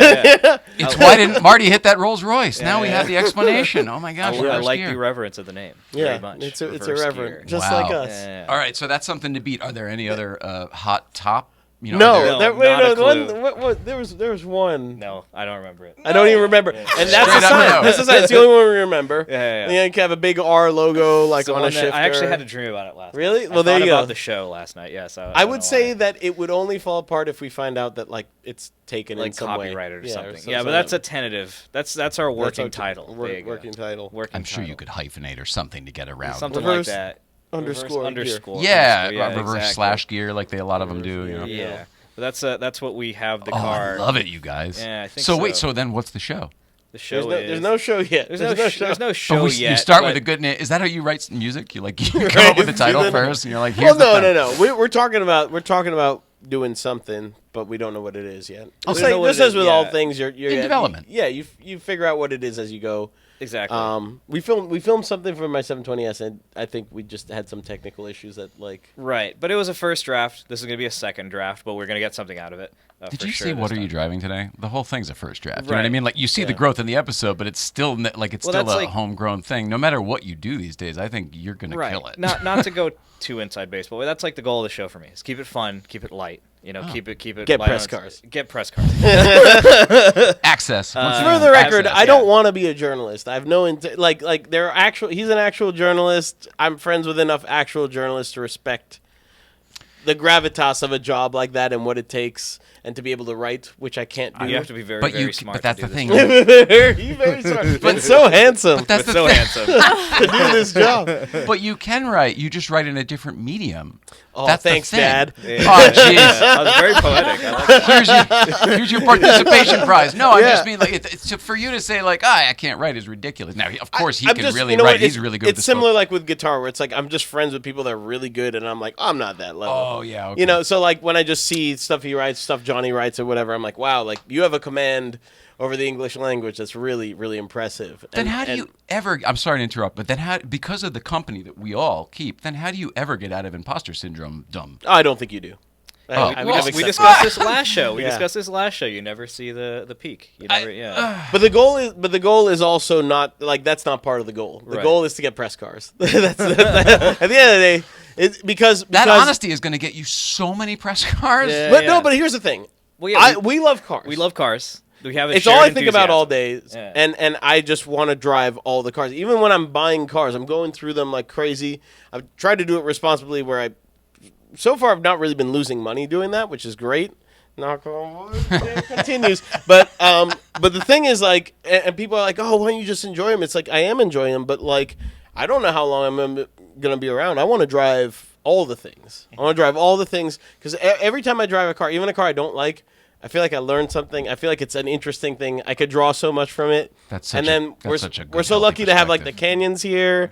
It's why didn't Marty hit that Rolls Royce? Now we have the explanation. Oh my gosh! I like the irreverence of the name. Yeah, very much. It's irreverent, just Wow. like us. Yeah. All right, so that's something to beat. Are there any other hot top? No, not a clue. there was one. No, I don't remember it. I don't even remember. And that's the sign. That's the sign. It's the only one we remember. Yeah. You can have a big R logo like on a shifter. I actually had a dream about it last night. Really? Well, I there you thought go. about the show last night. Yes, I would say that it would only fall apart if we find out that like it's taken like in some way. copyrighted or something. Or Yeah, but that's a tentative. That's our working title. Working title. I'm sure you could hyphenate or something to get around. Something like that. Underscore. Yeah, underscore, reverse slash gear like a lot of them do. Yeah. But that's what we have the car. I love it, you guys. Yeah, I think so. Wait, so then what's the show? The show there's no show yet. There's no show yet. You start with a good name. Is that how you write music? You come up with the title first, and you're like, here's no. We're talking about doing something, but we don't know what it is yet. Just as with all things, you're in development. Yeah, you figure out what it is as you go. Exactly. We filmed something for my 720S, and I think we just had some technical issues that like. Right, but it was a first draft. This is gonna be a second draft, but we're gonna get something out of it. Did you see What Are You Driving Today? The whole thing's a first draft. You know Right. what I mean? Like you see the growth in the episode, but it's still a homegrown thing. No matter what you do these days, I think you're gonna kill it. Not to go too inside baseball, but that's like the goal of the show for me. Is keep it fun, keep it light. Keep it. Get press cars. Get press cars. Access. For the record, I don't want to be a journalist. I have no like there are actual. He's an actual journalist. I'm friends with enough actual journalists to respect the gravitas of a job like that and what it takes, and to be able to write, which I can't do. You have to be very smart. But that's the thing. You're very smart, but so handsome. But that's the so thing. handsome to do this job. But you can write. You just write in a different medium. Oh, that's thanks, the thing. Dad. Yeah. Oh, jeez. I was very poetic. I like that. Here's your participation prize. No, I just mean like it's for you to say like, I can't write is ridiculous. Now, of course, he can really write. He's really good. It's similar like with guitar, where it's like I'm just friends with people that are really good, and I'm like, oh, I'm not that level. Oh yeah. Okay. So like when I just see stuff he writes, stuff Johnny writes, or whatever, I'm like, wow, like you have a command over the English language that's really, really impressive. Then how do you ever? I'm sorry to interrupt, but then because of the company that we all keep, then how do you ever get out of imposter syndrome? Dumb. I don't think you do. We discussed this last show. You never see the peak. You never, But the goal is also not like that's not part of the goal. The goal is to get press cars. That's at the end of the day, it's because that honesty is going to get you so many press cars. No, but here's the thing. We love cars. We love cars. We have it's all I think about all day, and I just want to drive all the cars. Even when I'm buying cars, I'm going through them like crazy. I've tried to do it responsibly where so far I've not really been losing money doing that, which is great. Knock on wood, it continues. But the thing is like, and people are like, oh, why don't you just enjoy them? It's like, I am enjoying them, but like, I don't know how long I'm going to be around. I want to drive all the things. I want to drive all the things because every time I drive a car, even a car I don't like, I feel like I learned something. I feel like it's an interesting thing. I could draw so much from it. We're so lucky to have like the canyons here.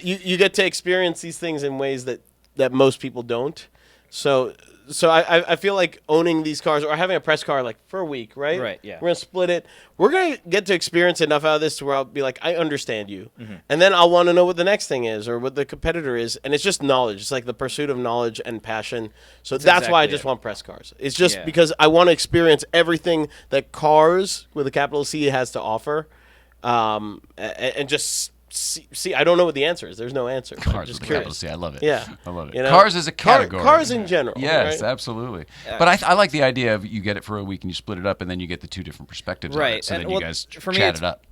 You get to experience these things in ways that most people don't. So so I feel like owning these cars or having a press car like for a week, right? Right, yeah. We're gonna split it. We're gonna get to experience enough out of this to where I'll be like, I understand you, and then I'll want to know what the next thing is or what the competitor is, and it's just knowledge. It's like the pursuit of knowledge and passion. So that's why I just want press cars. It's just because I want to experience everything that cars with a capital C has to offer, and just. See, I don't know what the answer is. There's no answer. Cars just with a curious. capital C. I love it. Yeah. I love it. You know? Cars as a category. Cars in general. Yes, right? absolutely. But I like the idea of you get it for a week and you split it up, and then you get the two different perspectives. Right. Of it, so and then you guys for me, chat it up.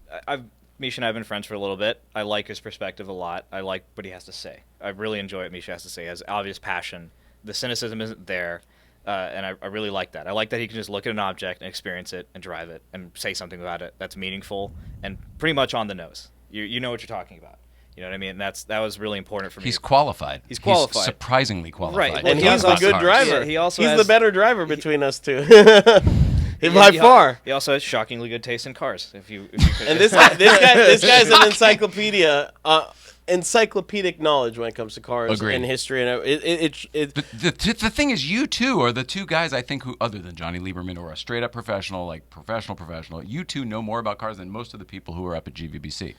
Misha and I have been friends for a little bit. I like his perspective a lot. I like what he has to say. I really enjoy what Misha has to say. He has obvious passion. The cynicism isn't there. And I really like that. I like that he can just look at an object and experience it and drive it and say something about it that's meaningful and pretty much on the nose. You know what you're talking about. You know what I mean? That was really important for me. He's qualified. He's qualified. He's surprisingly qualified. Right. Well, And he's a good driver. Yeah, he's the better driver between us two. By he far. He also has shockingly good taste in cars. If you And this guy's an encyclopedia. Encyclopedic knowledge when it comes to cars and history, and the thing is, you two are the two guys I think who, other than Johnny Lieberman or a straight up professional, like professional, you two know more about cars than most of the people who are up at GVBC.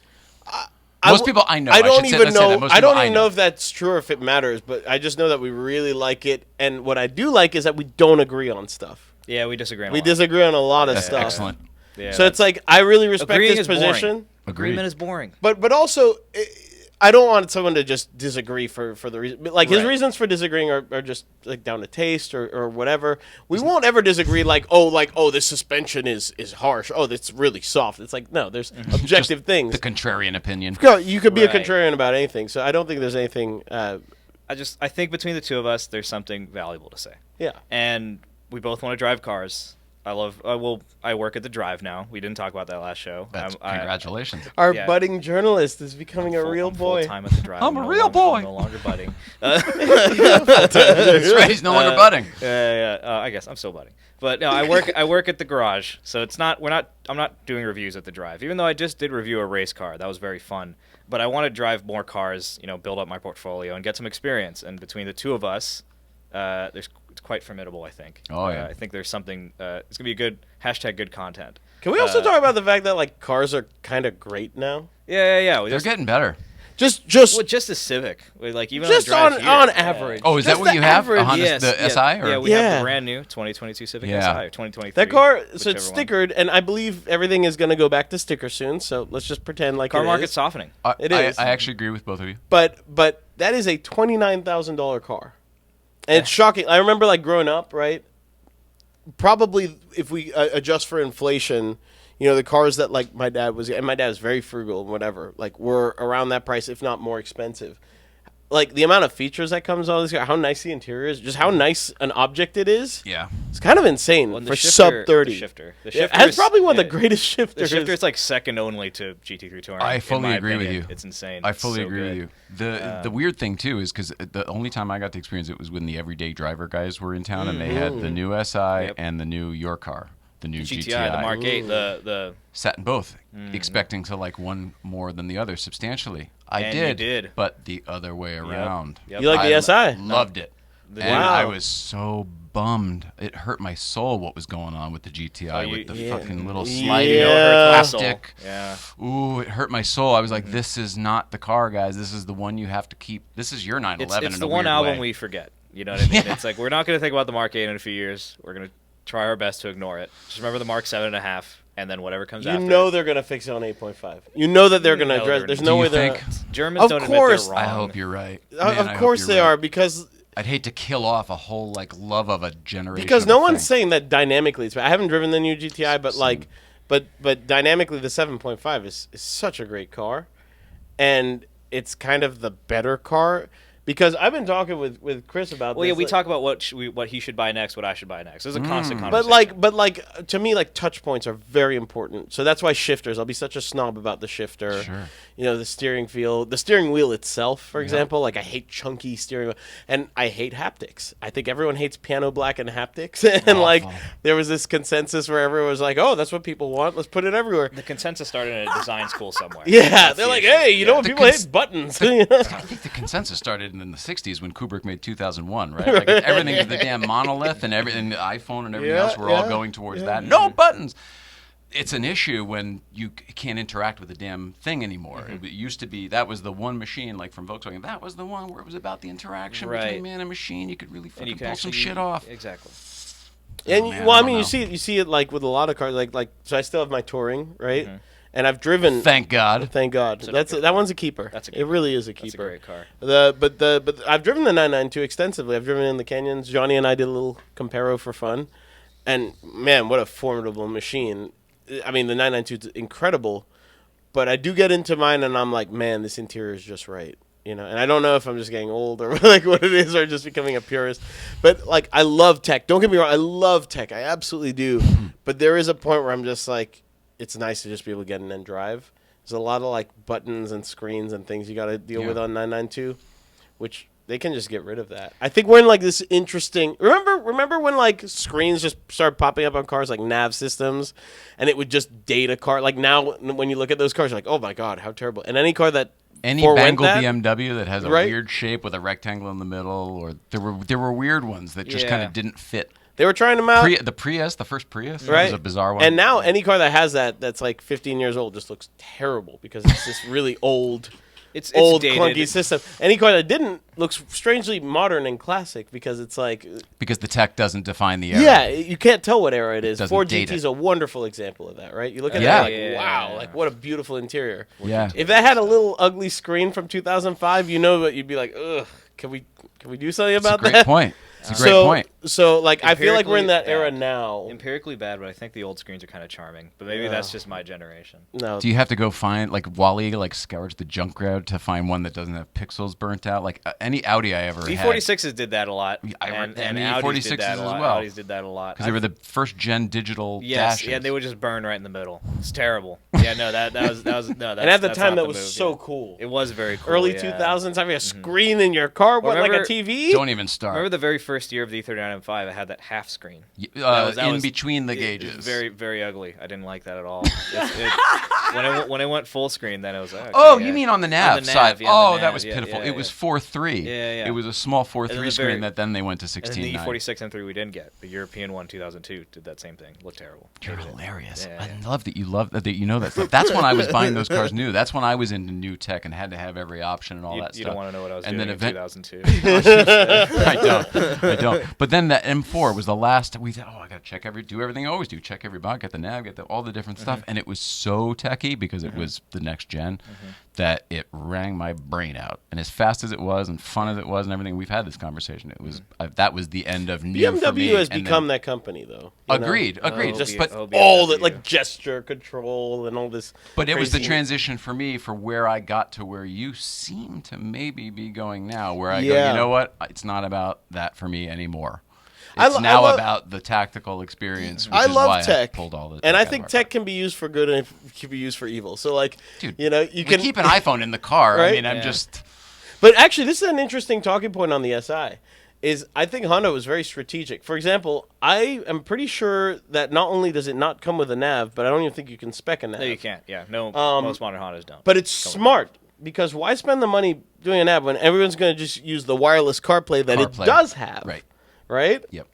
Most people I know. I don't even know. I don't even know if that's true or if it matters, but I just know that we really like it, and what I do like is that we don't agree on stuff. Yeah, we disagree on a lot. We disagree on a lot of stuff. Excellent. Yeah, so it's like I really respect his position. Agreement is boring. But also. I don't want someone to just disagree for the reason. Like, his reasons for disagreeing are just, like, down to taste or whatever. We won't ever disagree, oh, this suspension is harsh. Oh, that's really soft. It's like, no, there's objective things. The contrarian opinion. You could be a contrarian about anything, so I don't think there's anything... I think between the two of us, there's something valuable to say. Yeah. And we both want to drive cars. I work at the Drive now. We didn't talk about that last show. Congratulations. Our budding journalist is becoming a real boy. Full-time at the Drive. I'm a real boy. I'm no longer budding. That's right. He's no longer budding. Yeah. I guess I'm still budding. But no, I work at the garage. So I'm not doing reviews at the Drive. Even though I just did review a race car. That was very fun. But I want to drive more cars, build up my portfolio and get some experience. And between the two of us, it's quite formidable, I think. Oh, yeah. I think there's something, it's going to be a good, #good content. Can we also talk about the fact that, like, cars are kind of great now? Yeah. They're getting better. Just a Civic. Like, even just on average. Oh, is that what you have? The SI? Or? Yeah, we have the brand new 2022 Civic SI or 2023. That car, so it's stickered, and I believe everything is going to go back to sticker soon, so let's just pretend like car market's softening. It is. I actually agree with both of you. But that is a $29,000 car. And it's shocking. I remember, like, growing up, right? Probably if we adjust for inflation, the cars that, like, my dad was, and my dad is very frugal and whatever, like, were around that price, if not more expensive. Like, the amount of features that comes on this car, how nice the interior is, just how nice an object it is. Yeah. It's kind of insane for sub-30. The shifter it's probably one of the greatest shifters. The shifter is, like, second only to GT3 Touring. I fully agree with you. It's insane. I fully agree with you. The weird thing, too, is because the only time I got to experience it was when the everyday driver guys were in town, and they had the new SI and the new Yellowcar. The new GTI, the Mark 8, the sat in both, expecting to like one more than the other substantially. And you did, but the other way around. Yep. You like the SI? Loved it. And I was so bummed. It hurt my soul what was going on with the GTI with the fucking little sliding plastic. Yeah. Ooh, it hurt my soul. I was like, this is not the car, guys. This is the one you have to keep. This is your 911. It's the one album we forget. You know what I mean? It's like we're not going to think about the Mark 8 in a few years. We're going to try our best to ignore it. Just remember the Mark 7.5, and then whatever comes after. You know they're gonna fix it on 8.5. You know that they're gonna address. There's no way they're. Germans don't admit they're wrong. I hope you're right. Of course they are, because I'd hate to kill off a whole love of a generation. Because no one's saying that dynamically it's bad. I haven't driven the new GTI, but dynamically the 7.5 is such a great car, and it's kind of the better car. Because I've been talking with Chris about this. Well, yeah, we talk about what he should buy next, what I should buy next. There's a constant conversation. But to me, like, touch points are very important. So that's why shifters. I'll be such a snob about the shifter. Sure. The steering wheel itself, for example. Like, I hate chunky steering wheel, and I hate haptics. I think everyone hates piano black and haptics, and like there was this consensus where everyone was like, "Oh, that's what people want. Let's put it everywhere." The consensus started in a design school somewhere. Yeah, they're like, "Hey, you know what? People hate buttons." I think the consensus started in the 60s when Kubrick made 2001, right? Like everything is the damn monolith and everything, the iPhone and everything else, we're all going towards that. No buttons. It's an issue when you can't interact with the damn thing anymore. It used to be, that was the one machine, like from Volkswagen, that was the one where it was about the interaction between man and machine. You could really fucking pull some shit off. Exactly. And man, well, I I don't mean, know. you see it like with a lot of cars, like so. I still have my touring, right? And I've driven. Thank God. Thank God. That one's a keeper. That's a It keeper. really is a keeper. That's a great car. But I've driven the 992 extensively. I've driven it in the canyons. Johnny and I did a little comparo for fun, and man, what a formidable machine! I mean, the 992 is incredible, but I do get into mine, and I'm like, man, this interior is just right. You know, and I don't know if I'm just getting old or like what it is, or just becoming a purist. But like, I love tech. Don't get me wrong, I love tech. I absolutely do. But there is a point where I'm just like, it's nice to just be able to get in and drive. There's a lot of like buttons and screens and things you got to deal with on 992, which they can just get rid of that. I think we're in like this interesting. Remember when like screens just started popping up on cars, like nav systems, and it would just date a car. Like now, when you look at those cars, you're like, oh my god, how terrible! And any car that Any forewent Bangle that, BMW that has a right? weird shape with a rectangle in the middle, or there were weird ones that just kind of didn't fit. They were trying them out. The Prius, the first Prius, right? that was a bizarre one. And now any car that has that's like 15 years old just looks terrible because it's this really old. It's old dated. clunky system. Any car that didn't looks strangely modern and classic because it's like because the tech doesn't define the era. Yeah, you can't tell what era it is. Doesn't Ford date GT is it. a wonderful example of that, right? You look at Yeah. it and you're like, wow, like what a beautiful interior. Yeah. If that had a little ugly screen from 2005, you know that you'd be like, ugh, can we do something about It's a great that? point. It's a great point. So like I feel like we're in that Empirically era bad. now. Empirically bad, but I think the old screens are kind of charming. But maybe that's just my generation. No. Do you have to go find, like Wally, like scourge the junkyard to find one that doesn't have pixels burnt out? Like any Audi I ever had. E46s did that a lot. And Audis E46s did that as a lot. well. Audis did that a lot. Because they were the first gen digital Yes, dashes. yeah, they would just burn right in the middle. It's terrible. Yeah, no, that was no. That's, and at the that's time not that the was move, so yeah. cool. It was very cool. Early yeah. 2000s, having a screen in your car, what, like a TV? Don't even start. Remember the very first year of the E39 M5? I had that half screen. That was between the gauges. It was very, very ugly. I didn't like that at all. When it went full screen, then it was like, okay, you mean on the nav side? Yeah, on the that nav, was yeah, pitiful. yeah, It was yeah. 4.3. Yeah. It was a small 4.3 the screen very- that then they went to And 16.9. then the E46 M3 we didn't get. The European one, 2002, did that same thing. Looked terrible. You're Hated it. hilarious. Yeah, I love that you know that stuff. That's when I was buying those cars new. That's when I was into new tech and had to have every option and all that stuff. You don't want to know what I was and doing then in 2002. I don't. But then that M4 was the last. We thought, I got to do everything I always do. Check every box, get the nav, get all the different stuff. And it was so techy because it was the next gen that it rang my brain out. And as fast as it was and fun as it was and everything, we've had this conversation. It was that was the end of new for me. BMW has And become then- that company, though. Agreed. Just But all the like gesture control and all this. But it was the crazy- transition for me for where I got to where you seem to maybe be going now, where I go, Yeah. you know what? It's not about that for me anymore. I It's lo- I now love- about the tactical experience, which I is love why tech, I pulled all the and I out of think our tech can be used for good and it can be used for evil. So like, Dude, you know, you we can keep an iPhone in the car. Right? I mean, I'm just... But actually, this is an interesting talking point on the SI. Is I think Honda was very strategic. For example, I am pretty sure that not only does it not come with a nav, but I don't even think you can spec a nav. No, you can't. Yeah, no. Um, Most modern Hondas don't. But it's smart because why spend the money doing a nav when everyone's going to just use the wireless CarPlay that it CarPlay. does have? Right. Right? Yep.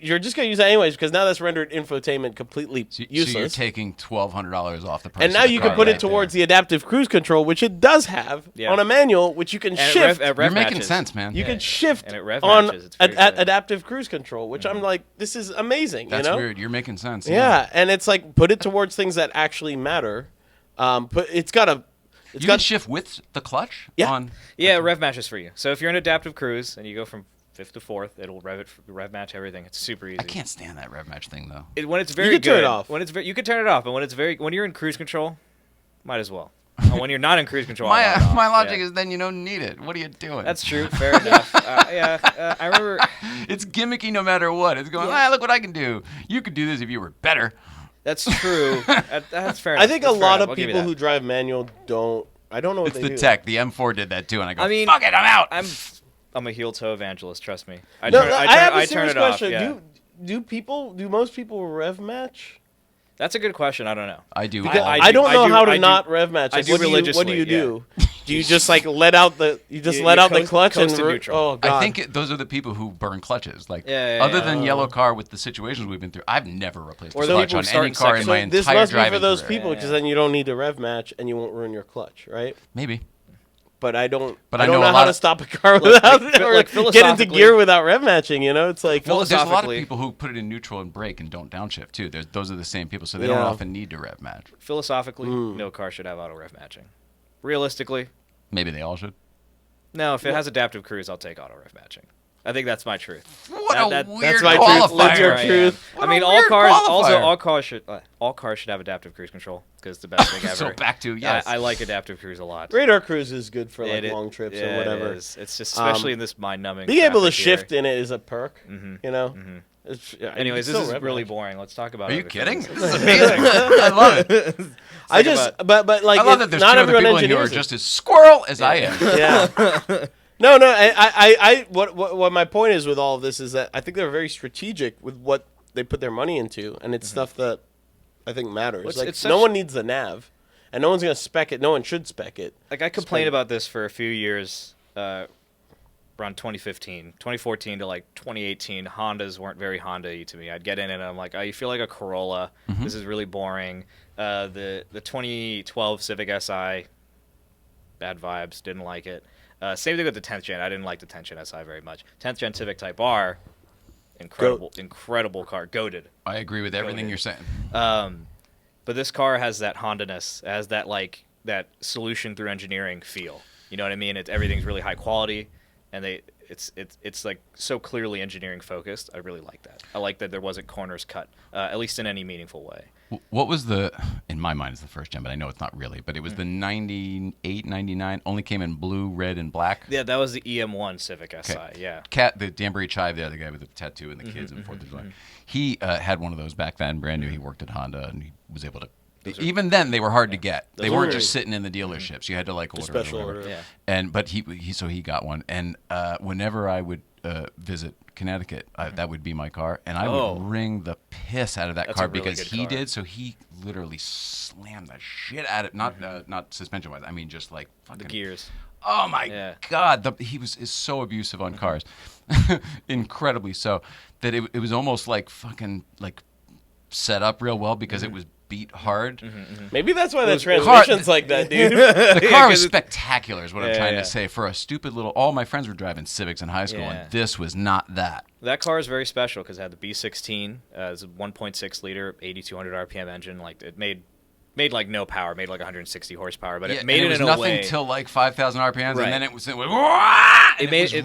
You're just going to use that anyways because now that's rendered infotainment completely useless. So you're taking $1,200 off the price. And now of the you car can put right it towards the adaptive cruise control, which it does have Yeah. on a manual, which you can And shift. rev You're making matches. sense, man. You can shift And it rev on matches. It's very good. adaptive cruise control, which I'm like, this is amazing. That's you know? weird. You're making sense. Yeah, and it's like put it towards things that actually matter. But it's got a. It's You got can shift with the clutch? Yeah. On, Yeah, rev matches for you. So if you're in adaptive cruise and you go from 5th to 4th, it'll rev match everything. It's super easy. I can't stand that rev match thing, though. When it's very can good, turn it off. When it's you can turn it off, but when you're in cruise control, might as well. And when you're not in cruise control, I want it off. My logic Yeah. is then you don't need it. What are you doing? That's true. Fair enough. I remember. It's gimmicky no matter what. It's going, look what I can do. You could do this if you were better. That's true. That's fair enough. I think a That's fair lot enough. of I'll give you people that. who drive manual don't. I don't know what It's they the do. tech. The M4 did that too, and I go, I mean, fuck it, I'm out. I'm a heel toe evangelist. Trust me. I No, turn I have a I turn serious it off. question. Yeah. Do most people rev match? That's a good question. I don't know. I do. Because I I don't know how to I do- not rev match. I Like, do what do you religiously, do? Do you just like let out the clutch and neutral. Oh god. I think those are the people who burn clutches. Like Yeah, other than Yellowcar with the situations we've been through, I've never replaced a Or the clutch people on who start any in car in second. my So entire this must be driving for those career. people because then you don't need to rev match and you won't ruin your clutch, right? Maybe. But I don't. But I I don't know know a how lot to of- stop a car Look, without like, or like, get into philosophically- gear without rev matching. You know, it's like Well, there's a lot of philosophically- people who put it in neutral and brake and don't downshift too. Those are the same people, so they don't Yeah. often need to rev match. Philosophically, no car should have auto rev matching. Realistically, Maybe they all should. no. If it has adaptive cruise, I'll take auto rev matching. I think that's my truth. What a weird that's my qualifier. truth. Live your truth. I mean, all cars. Also, all cars should have adaptive cruise control because it's the best thing ever. So back to yes. I like adaptive cruise a lot. radar cruise is good for like It- long trips yeah, or whatever. It is. It's just especially in this mind-numbing. Being able to traffic here. shift in it is a perk. You know. It's, yeah, Anyways, you this can is still rev really match. boring. Let's talk about. Are you other kidding? things. This is amazing. I love it. I just, but like, I love that there's not two other everyone people in here who are engineers it. just as squirrel as I am. Yeah. No. I what my point is with all of this is that I think they're very strategic with what they put their money into, and it's stuff that I think matters. Well, it's like, such- no one needs the nav, and no one's gonna spec it. No one should spec it. Like I complained about this for a few years, around 2015, 2014 to like 2018. Hondas weren't very Honda-y to me. I'd get in it and I'm like, oh, you feel like a Corolla. This is really boring. The 2012 Civic Si, bad vibes. Didn't like it. Same thing with the 10th gen. I didn't like the 10th gen SI very much. 10th gen Civic Type R, incredible car. Goated. I agree with everything you're saying. But this car has that Honda-ness, has that like that solution through engineering feel. You know what I mean? Everything's really high quality, and it's like so clearly engineering focused. I really like that. I like that there wasn't corners cut, at least in any meaningful way. What was in my mind, it's the first gen, but I know it's not really, but it was the 98, 99, only came in blue, red, and black. Yeah, that was the EM1 Civic Si, yeah. The Danbury Chive there, the guy with the tattoo and the kids and 4th of July. He had one of those back then, brand new. He worked at Honda, and he was able to. Even then, they were hard to get. They weren't just sitting in the dealerships. You had to like order special or whatever. order. Yeah. But he got one. And whenever I would visit Connecticut, that would be my car, and I would wring the piss out of that car a really because good he car. did. So he literally slammed the shit out of not suspension wise. I mean, just like fucking The gears. Oh my God! He is so abusive on cars, incredibly so that it was almost like fucking like set up real well because it was beat hard. Maybe that's why the transmission's like that, dude. The car was spectacular, is what I'm trying yeah. to say. For a stupid little, all my friends were driving Civics in high school, Yeah. and this was not that. That car is very special because it had the B16. It's a 1.6 liter, 8,200 RPM engine. Like it made like no power, made like 160 horsepower, but it made it was in a way. nothing till like 5,000 RPMs, Right. and then it was it was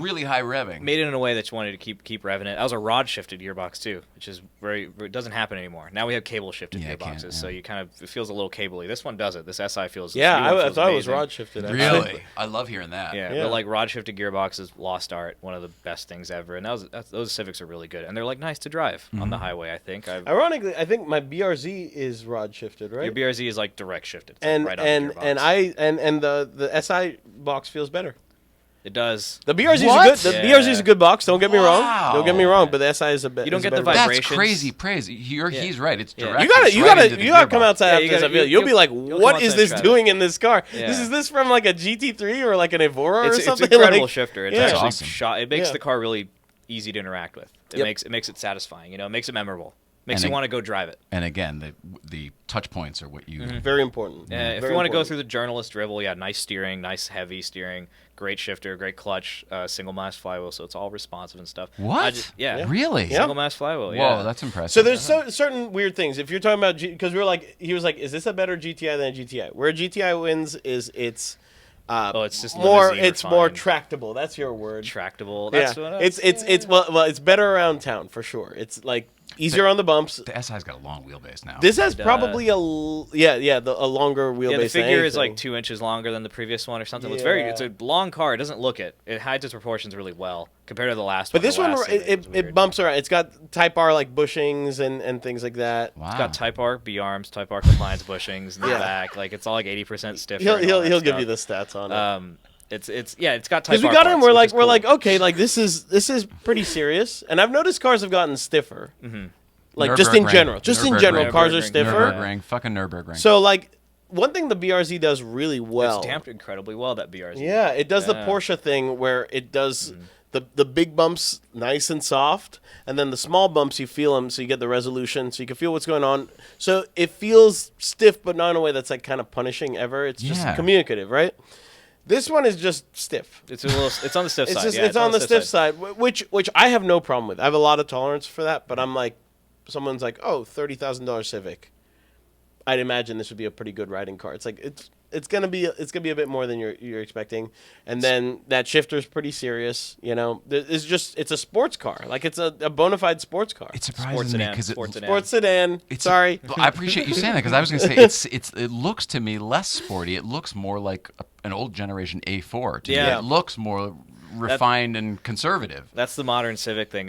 really high revving. Made it in a way that you wanted to keep revving it. That was a rod shifted gearbox too, which is it doesn't happen anymore. Now we have cable shifted gearboxes, so you kind of it feels a little cabley. This one does it. This SI feels Yeah, this new one I feels thought it was amazing. rod shifted. Really, I love hearing that. Yeah, but like rod shifted gearbox is lost art, one of the best things ever. And those Civics are really good, and they're like nice to drive on the highway. I think. Ironically, I think my BRZ is rod shifted, right? Your BRZ is like direct shifted. It's And like right on the gearbox. the SI box feels better. It does. The BRZ is What? good. The BRZ is a good box. Don't get me wrong. Wow. Don't get me wrong. But the SI is a bit. You don't is a get the better box. That's vibrations. crazy praise. He's right. It's direct. You gotta come outside Yeah, after you this. gotta- You'll be like, you'll what come is outside this and try doing in this car? Yeah. Is this from like a GT3 or like an Evora or It's something? an incredible like, shifter. It's yeah. actually Awesome. It makes Yeah. the car really easy to interact with. It Yep. makes it satisfying. You know, it makes it memorable. Makes And you want to go drive it. And again, the touch points are what you. Very important. If Very you want to go important. through the journalist dribble, nice steering, nice heavy steering, great shifter, great clutch, single mass flywheel, so it's all responsive and stuff. What? Really? Single mass flywheel. Whoa, that's impressive. So there's certain weird things. If you're talking about because he was like, is this a better GTI than a GTI? Where a GTI wins is it's just more limousine it's more refined. tractable. That's your word. Tractable. Yeah. That's what It's well it's better around town for sure. It's like easier on the bumps. The SI's got a long wheelbase now. This has probably a longer wheelbase. Yeah, the than figure is anything. like 2 inches longer than the previous one or something. Yeah. It's a long car. It doesn't look it. It hides its proportions really well compared to the last But one. this The one last Civic was it weird. bumps around. It's got Type R like bushings and things like that. Wow. It's got Type R B arms, Type R compliance bushings in the back. Like it's all like 80% stiffer. He'll give you the stats on it. It's got Type R. Because we got him, parts, we're which like is cool. okay, like this is pretty serious. And I've noticed cars have gotten stiffer. Like just in Nürburgring. general, cars are Nürburgring. stiffer. Nürburgring, fucking Nürburgring. So like one thing the BRZ does really well. It's damped incredibly well, that BRZ. Yeah, it does the Porsche thing where it does the big bumps nice and soft, and then the small bumps you feel them, so you get the resolution, so you can feel what's going on. So it feels stiff, but not in a way that's like kind of punishing ever. It's just communicative, right? This one is just stiff. It's it's on the stiff side. It's on the stiff side, which I have no problem with. I have a lot of tolerance for that, but I'm like, someone's like, oh, $30,000 Civic. I'd imagine this would be a pretty good riding car. It's like it's gonna be a bit more than you're expecting, and then that shifter's pretty serious. You know, it's a sports car. Like it's a bona fide sports car. It's surprising me because sports sedan. Sorry, I appreciate you saying that because I was going to say it looks to me less sporty. It looks more like an old generation A4. To me. It looks more refined and conservative. That's the modern Civic thing.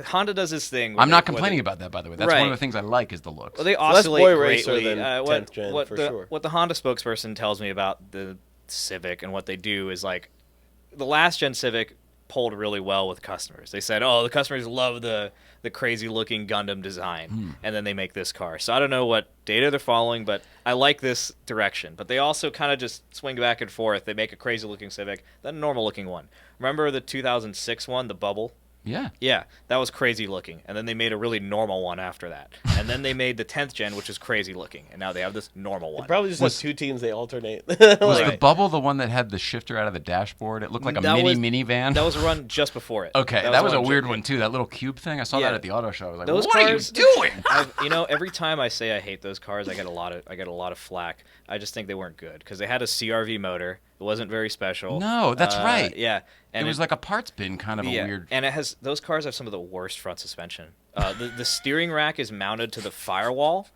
Honda does this thing. I'm not complaining about that, by the way. That's one of the things I like is the looks. Well, they oscillate greatly. What the Honda spokesperson tells me about the Civic and what they do is like the last gen Civic pulled really well with customers. They said, "Oh, the customers love the crazy looking Gundam design," and then they make this car. So I don't know what data they're following, but I like this direction. But they also kind of just swing back and forth. They make a crazy looking Civic, then a normal looking one. Remember the 2006 one, the Bubble? Yeah, that was crazy looking. And then they made a really normal one after that. And then they made the 10th gen, which is crazy looking. And now they have this normal one. It probably just has two teams, they alternate. Was the Bubble the one that had the shifter out of the dashboard? It looked like a minivan. That was a run just before it. Okay, that was a weird one too. That little cube thing. I saw that at the auto show. I was like, those what cars, are you doing? Every time I say I hate those cars, I get a lot of flack. I just think they weren't good because they had a CRV motor. It wasn't very special. No, that's right. Yeah. And it was like a parts bin, kind of a weird. And those cars have some of the worst front suspension. The steering rack is mounted to the firewall,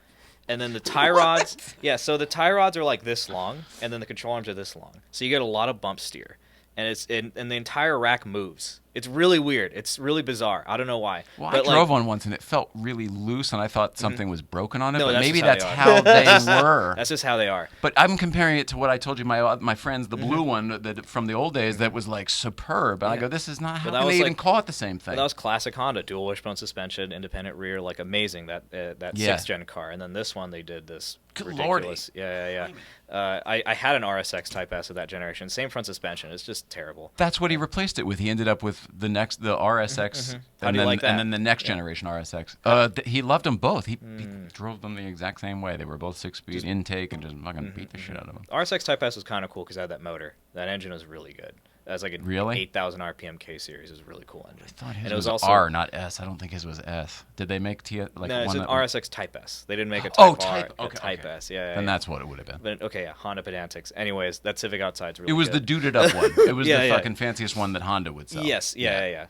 and then the tie rods. Yeah, so the tie rods are like this long, and then the control arms are this long. So you get a lot of bump steer, and the entire rack moves. It's really weird. It's really bizarre. I don't know why. Well, I drove one once and it felt really loose, and I thought something was broken on it. No, but that's maybe just that's how they were. That's just how they are. But I'm comparing it to what I told you, my friends, the blue one that from the old days that was like superb. And I go, this is not how they even call it the same thing. That was classic Honda, dual wishbone suspension, independent rear, like amazing. That 6th gen car, and then this one they did this ridiculous. Yeah. I had an RSX Type S of that generation. Same front suspension. It's just terrible. That's what he replaced it with. He ended up with the RSX, How do you like that? And then the next generation RSX. He loved them both. He drove them the exact same way. They were both 6-speed intake and just fucking beat the shit out of them. RSX Type S was kind of cool because it had that motor. That engine was really good. That was like an 8,000 RPM K series. It was a really cool engine. I thought his was also R, not S. I don't think his was S. Did they make no, it's an RSX Type S. They didn't make a Type R. Type S. Yeah. Then that's what it would have been. But Honda Pedantics. Anyways, that Civic outside's really good. It was the duded up one. It was the fucking fanciest one that Honda would sell. Yes. Yeah.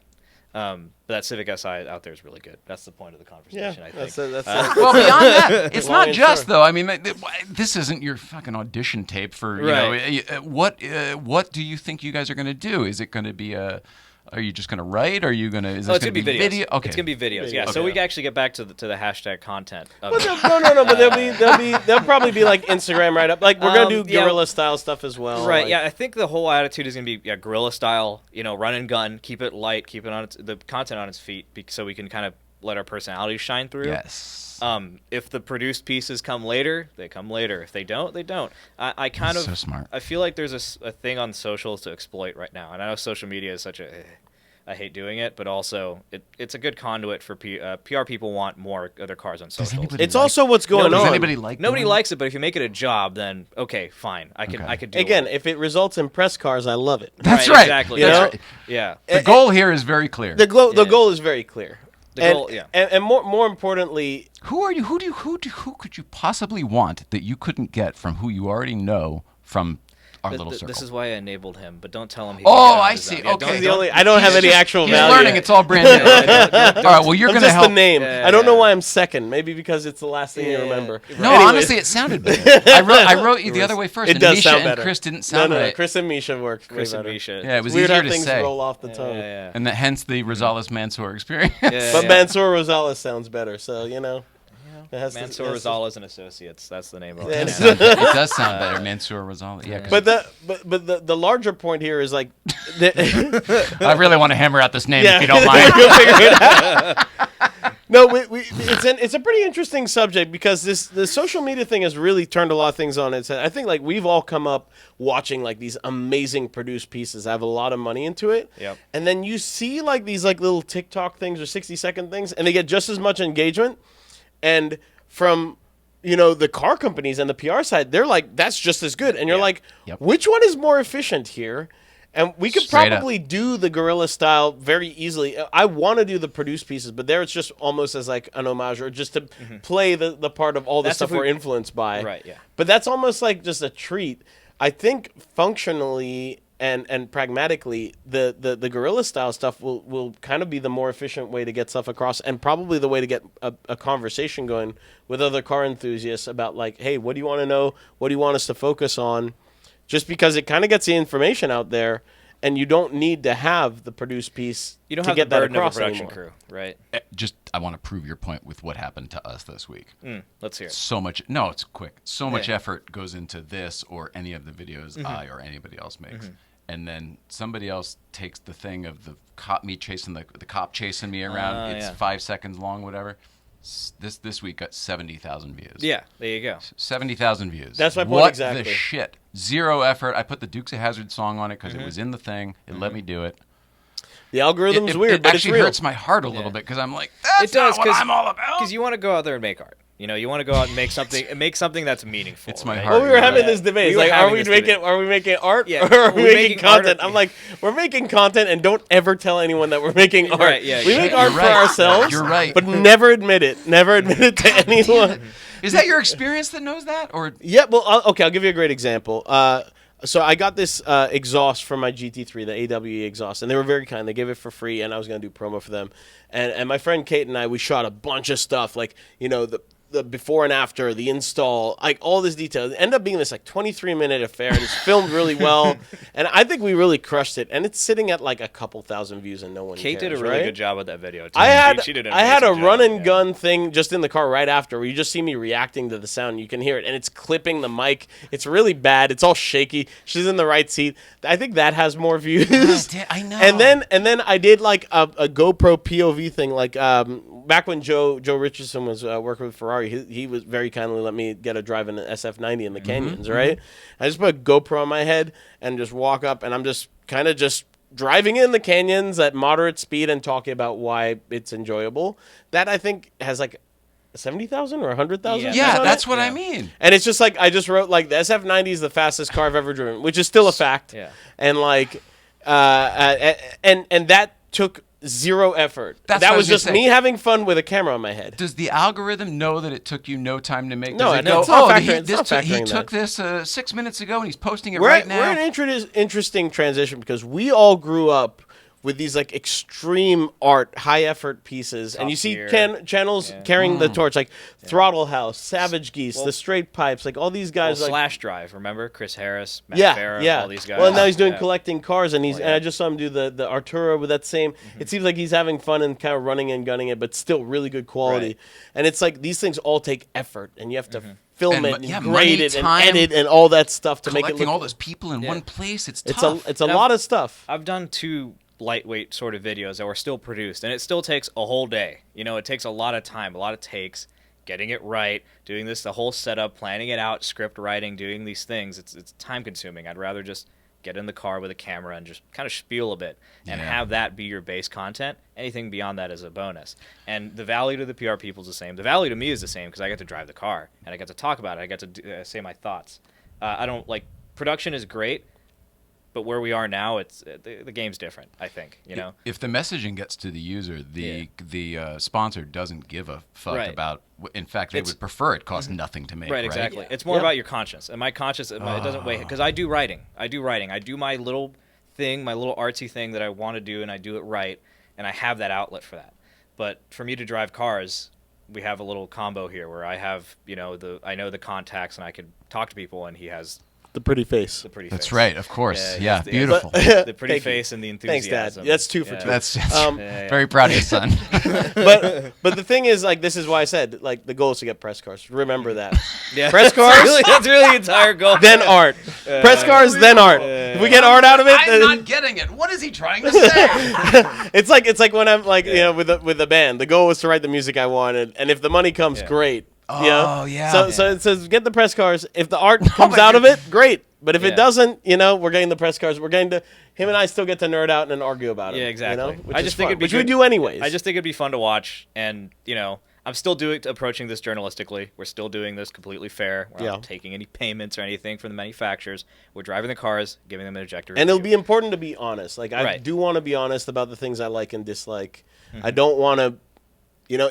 But that Civic Si out there is really good. That's the point of the conversation, I think. Well, beyond that, it's not just, though. I mean, this isn't your fucking audition tape for, you know, what do you think you guys are going to do? Is it going to be are you just going to write? Are you going to, is this going to be videos. Video? Okay. It's going to be videos, yeah. Okay. So we can actually get back to the hashtag content. No, but they'll probably be like Instagram right up. Like we're going to do guerrilla style stuff as well. Right, like, yeah. I think the whole attitude is going to be guerrilla style, run and gun, keep it light, keep it on the content on its feet so we can kind of let our personalities shine through. Yes. If the produced pieces come later, they come later. If they don't, they don't. I kind of so smart. I feel like there's a thing on socials to exploit right now, and I know social media is such a. I hate doing it, but also it's a good conduit for PR. People want more other cars on social. It's also what's going on. Does anybody like? Nobody likes it, but if you make it a job, then okay, fine. I could do again. it. If it results in press cars, I love it. That's right. Exactly. That's right. Yeah. The goal here is very clear. The goal is very clear. And more importantly, who are you? Who could you possibly want that you couldn't get from who you already know from our little circle? This is why I enabled him, but don't tell him. I see. Okay, I don't have any actual value. He's learning. It's all brand new. All right. Well, you're going to help. Just the name. I don't know why I'm second. Maybe because it's the last thing you remember. No, honestly, it sounded better. I wrote you the other way first. It does Misha sound better. And Chris didn't sound right. Chris and Misha worked. Chris and Misha. Yeah, it was weird easier how to things say. roll off the tongue. And hence the Rosales Mansoor experience. But Mansoor Rosales sounds better. So Mansoor Rosales and Associates. That's the name of it. It does sound better, Mansoor Rosales. Yeah. But the larger point here is like, I really want to hammer out this name if you don't mind. No, it's a pretty interesting subject because the social media thing has really turned a lot of things on its head. I think like we've all come up watching like these amazing produced pieces. I have a lot of money into it. Yep. And then you see like these like little TikTok things or 60-second things, and they get just as much engagement. And from the car companies and the PR side, they're like, that's just as good. And you're like, which one is more efficient here? And we could probably do the guerrilla style very easily. I want to do the produced pieces, but there it's just almost as like an homage or just to play the part of all the stuff we're influenced by. Right, yeah. But that's almost like just a treat. I think functionally and pragmatically, the guerrilla style stuff will kind of be the more efficient way to get stuff across, and probably the way to get a conversation going with other car enthusiasts about like, hey, what do you want to know? What do you want us to focus on? Just because it kind of gets the information out there, and you don't need to have the produced piece You don't to have get the that burden of a across production anymore. crew, right? I want to prove your point with what happened to us this week. Let's hear it. So much. No, it's quick. So much effort goes into this or any of the videos I or anybody else makes. And then somebody else takes the thing of the cop chasing me around. It's 5 seconds long, whatever. This week got 70,000 views. Yeah, there you go. 70,000 views. That's my point what exactly. What the shit? Zero effort. I put the Dukes of Hazzard song on it because it was in the thing. It let me do it. The algorithm's weird, it but it's actually real. hurts my heart a little bit because I'm like, that's not what I'm all about. Because you want to go out there and make art. You want to go out and make something that's meaningful. It's my right? heart. Well, we were having this debate. Like, are we making art or are we making content? I'm like, we're making content, and don't ever tell anyone that we're making art. Right, yeah, we make art for ourselves. You're right. But never admit it. Never admit it to anyone. Is that your experience that knows that? Or yeah, well, I'll give you a great example. So I got this exhaust from my GT3, the AWE exhaust, and they were very kind. They gave it for free, and I was going to do promo for them. And my friend Kate and I, we shot a bunch of stuff, like, the before and after, the install, like all this detail. It ended up being this like 23-minute affair, and it's filmed really well. And I think we really crushed it. And it's sitting at like a couple thousand views, and no one Kate cares, did a really right? good job with that video, too. I had a amazing run job, and gun thing just in the car right after, where you just see me reacting to the sound. You can hear it, and it's clipping the mic. It's really bad. It's all shaky. She's in the right seat. I think that has more views. I know. And then I did like a GoPro POV thing, like back when Joe Richardson was working with Ferrari. He was very kindly let me get a drive in an SF90 in the canyons, right? I just put a GoPro on my head and just walk up, and I'm just kind of just driving in the canyons at moderate speed and talking about why it's enjoyable. That I think has like 70,000 or 100,000. Yeah, that's what I mean. And it's just like I just wrote like the SF90 is the fastest car I've ever driven, which is still a fact. Yeah. And like, and that took zero effort. That was just me having fun with a camera on my head. Does the algorithm know that it took you no time to make? No, Does it no, go, it's not he took this 6 minutes ago and he's posting it right now. We're in an interesting transition because we all grew up with these like extreme art, high effort pieces, and you see channels carrying the torch, like Throttle House, Savage Geese, the Straight Pipes, like all these guys. Well, like Slash Drive, remember Chris Harris, Matt Farah, all these guys. Well, and now he's doing collecting cars, and and I just saw him do the Arturo with that same. It seems like he's having fun and kind of running and gunning it, but still really good quality. Right. And it's like these things all take effort, and you have to film it, and money, grade it, and time, edit, and all that stuff to make it collecting look. all those people in one place. It's It's tough. a lot of stuff. I've done 2 lightweight sort of videos that were still produced, and it still takes a whole day. It takes a lot of time, a lot of takes, getting it right, doing the whole setup, planning it out, script writing, doing these things. It's time consuming. I'd rather just get in the car with a camera and just kind of spiel a bit and have that be your base content. Anything beyond that is a bonus. And the value to the PR people is the same. The value to me is the same because I get to drive the car and I get to talk about it. I get to say my thoughts. I don't like production is great. But where we are now, it's the game's different. I think If the messaging gets to the user, the sponsor doesn't give a fuck about. In fact, they would prefer it costs nothing to make. Right, exactly. It's more about your conscience, and my conscience. It doesn't weigh because I do writing. I do my little thing, my little artsy thing that I want to do, and I do it right, and I have that outlet for that. But for me to drive cars, we have a little combo here where I have I know the contacts, and I can talk to people, and he has. The pretty face. That's right, of course. Yeah, the beautiful. The pretty face and the enthusiasm. Thanks, Dad. That's 2 for 2. That's very proud of you, son. but the thing is, like, this is why I said, like, the goal is to get press cars. Remember that. Yeah, press cars. That's really the entire goal. Then art. Press cars, then art. If we get art out of it, I'm not getting it. What is he trying to say? it's like when I'm like, with the band, the goal was to write the music I wanted, and if the money comes, great. Oh, yeah. So it says get the press cards. If the art comes out of it, great. But if it doesn't, we're getting the press cards. We're getting to him and I still get to nerd out and argue about it. Yeah, exactly. I just think it'd be which we do anyways. I just think it'd be fun to watch, and I'm still approaching this journalistically. We're still doing this completely fair. We're not taking any payments or anything from the manufacturers. We're driving the cars, giving them an objective review. And it'll be important to be honest. Like I do want to be honest about the things I like and dislike. I don't want to.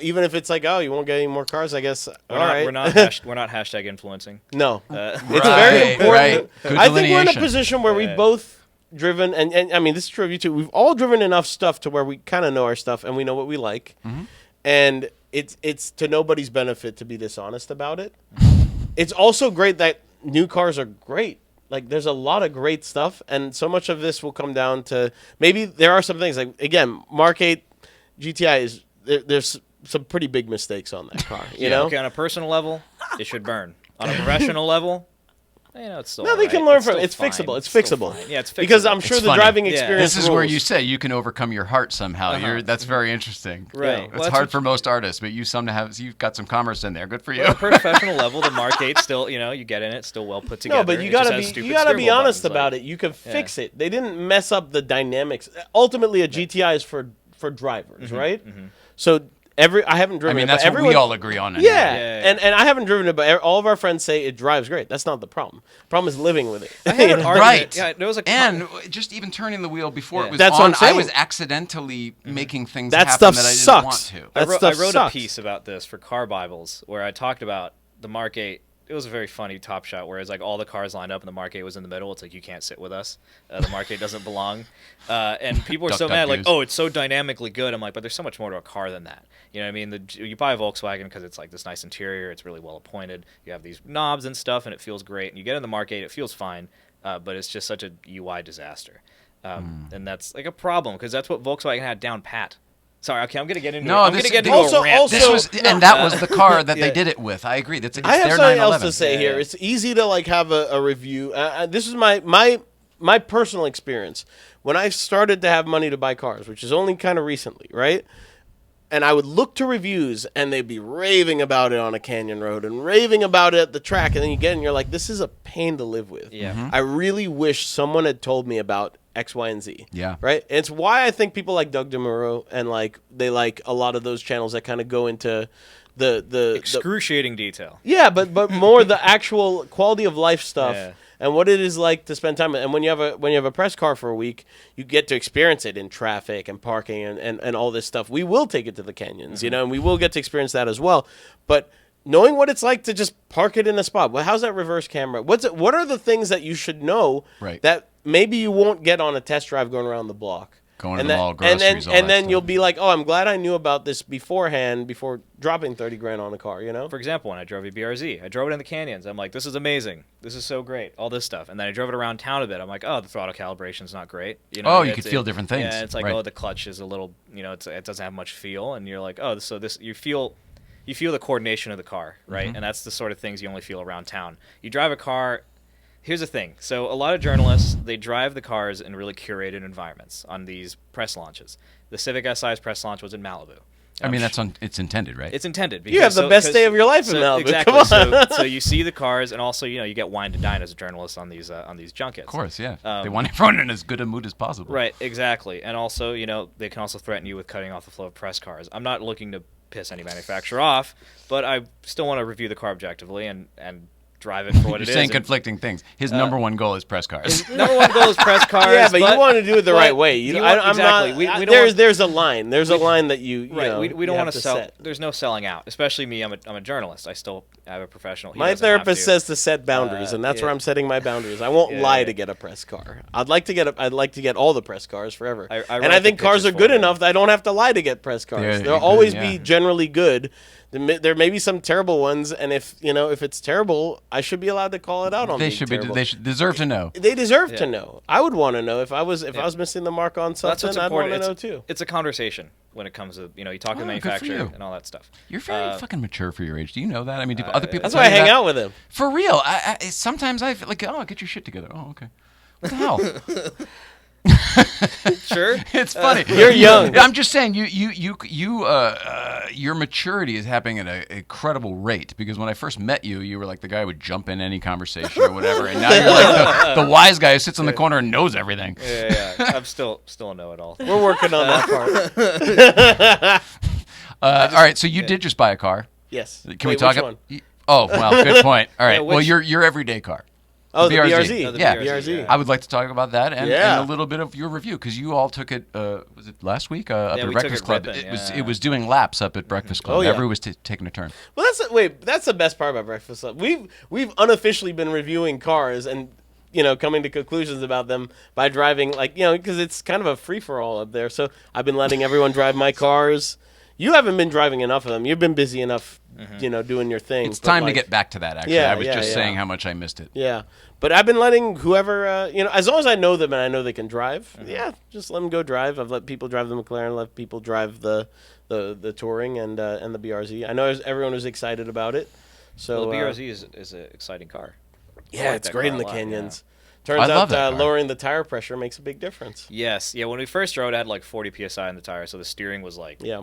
Even if it's like, oh, you won't get any more cars, I guess. We're not hashtag influencing. No, it's very important. Right. I think we're in a position where we've both driven, and I mean, this is true of you too. We've all driven enough stuff to where we kind of know our stuff and we know what we like, and it's to nobody's benefit to be dishonest about it. It's also great that new cars are great. Like, there's a lot of great stuff, and so much of this will come down to maybe there are some things like again, Mark 8 GTI is there's some pretty big mistakes on that car, you know? Okay, on a personal level, it should burn. On a professional level, it's still they can learn from it. It's fixable. It's fixable. Yeah, it's fixable. Because I'm sure the driving experience This is where you say you can overcome your heart somehow. That's very interesting. Right. It's hard for most artists, but you've got some commerce in there. Good for you. On a professional level, the Mark 8 still, you get in it, still well put together. No, but you gotta be honest about it. You can fix it. They didn't mess up the dynamics. Ultimately, a GTI is for drivers, right? So I haven't driven it. That's what we all agree on. Anyway. Yeah. And I haven't driven it, but all of our friends say it drives great. That's not the problem. The problem is living with it. I had an argument. Right. Yeah, there was and just even turning the wheel before it was That's on, what I'm saying. I was accidentally making things that happen stuff that I didn't sucks. want to. I wrote a piece about this for Car Bibles where I talked about the Mark 8. It was a very funny Top Shot where it's like all the cars lined up and the Mark 8 was in the middle. It's like, you can't sit with us. The Mark 8 doesn't belong. And people are so mad, like, oh, it's so dynamically good. I'm like, but there's so much more to a car than that. You know what I mean? You buy a Volkswagen because it's like this nice interior. It's really well appointed. You have these knobs and stuff, and it feels great. And you get in the Mark 8, it feels fine, but it's just such a UI disaster. And that's like a problem because that's what Volkswagen had down pat. Sorry, okay, I'm going to get into I'm going to get into a rant. That was the car that they did it with. I agree. It's I have their something 911. else to say here. It's easy to like have a review. This is my personal experience. When I started to have money to buy cars, which is only kind of recently, right? And I would look to reviews, and they'd be raving about it on a canyon road and raving about it at the track. And then you get it, and you're like, this is a pain to live with. Yeah. I really wish someone had told me about X, Y, and Z. Yeah. Right? And it's why I think people like Doug DeMuro and like they like a lot of those channels that kind of go into the excruciating detail. Yeah, but more the actual quality of life stuff and what it is like to spend time. And when you have a press car for a week, you get to experience it in traffic and parking and all this stuff. We will take it to the canyons, and we will get to experience that as well. But knowing what it's like to just park it in a spot. Well, how's that reverse camera? What are the things that you should know that maybe you won't get on a test drive going around the block? Going to the mall, groceries, and then you'll be like, oh, I'm glad I knew about this beforehand before dropping $30,000 on a car, For example, when I drove a BRZ, I drove it in the canyons. I'm like, this is amazing. This is so great. All this stuff. And then I drove it around town a bit. I'm like, oh, the throttle calibration's not great. You could feel different things. Yeah, it's like, oh, the clutch is a little, it doesn't have much feel. And you're like, oh, so this, you feel the coordination of the car, right? And that's the sort of things you only feel around town. You drive a car. Here's the thing. So a lot of journalists, they drive the cars in really curated environments on these press launches. The Civic SI's press launch was in Malibu. I mean, it's intended, right? It's intended. You have the best day of your life in Malibu. Exactly. Come on. So you see the cars, and also you get wine to dine as a journalist on these junkets. Of course, yeah. They want everyone in as good a mood as possible. Right. Exactly. And also, they can also threaten you with cutting off the flow of press cars. I'm not looking to piss any manufacturer off, but I still want to review the car objectively and drive it for what it is. You're saying conflicting things. His number one goal is press cars. His number one goal is press cars. Yeah, but you want to do it the right way. Exactly. There's a line. There's a line that you we don't want to sell. Set. There's no selling out. Especially me. I'm a journalist. I still have a professional. My therapist says to set boundaries, and that's where I'm setting my boundaries. I won't lie to get a press car. I'd like to get all the press cars forever. And I think cars are good enough that I don't have to lie to get press cars. They'll always be generally good. There may be some terrible ones, and if it's terrible, I should be allowed to call it out on. They should deserve to know. They deserve to know. I would want to know if I was missing the mark on something. I'd want to know too. It's a conversation when it comes to you talk to the manufacturer and all that stuff. You're very fucking mature for your age. Do you know that? I mean, other people. That's why I hang out with him. For real. Sometimes I feel like, oh, get your shit together. Oh, okay. What the hell? Sure. It's funny. You're young. I'm just saying, your maturity is happening at an incredible rate. Because when I first met you, you were like the guy who would jump in any conversation or whatever, and now you're like the wise guy who sits in the corner and knows everything. Yeah. I'm still a know-it-all. We're working on that part. All right, so you did just buy a car. Yes. Can we Wait, talk? which one? Oh, well, good point. All right. Yeah, Well, your everyday car. Oh, the BRZ. Oh, the yeah. BRZ. I would like to talk about that and Yeah. a little bit of your review because you all took it. Was it last week up Yeah, at we Breakfast took it Club? ripping, It was doing laps up at Breakfast Club. Oh, yeah. Everyone was taking a turn. Well, that's the best part about Breakfast Club. We've unofficially been reviewing cars and coming to conclusions about them by driving because it's kind of a free for all up there. So I've been letting everyone drive my cars. You haven't been driving enough of them. You've been busy enough, doing your thing. It's time to get back to that. Actually, Yeah, I was just yeah. saying how much I missed it. Yeah, but I've been letting whoever as long as I know them and I know they can drive. Yeah, just let them go drive. I've let people drive the McLaren, let people drive the Touring and the BRZ. I know everyone was excited about it. So Well, the BRZ is an exciting car. I yeah, like it's that great car in a the lot, canyons. I Turns love out that car. lowering the tire pressure makes a big difference. Yes. Yeah. When we first rode, I had like 40 psi in the tire, so the steering was like Yeah,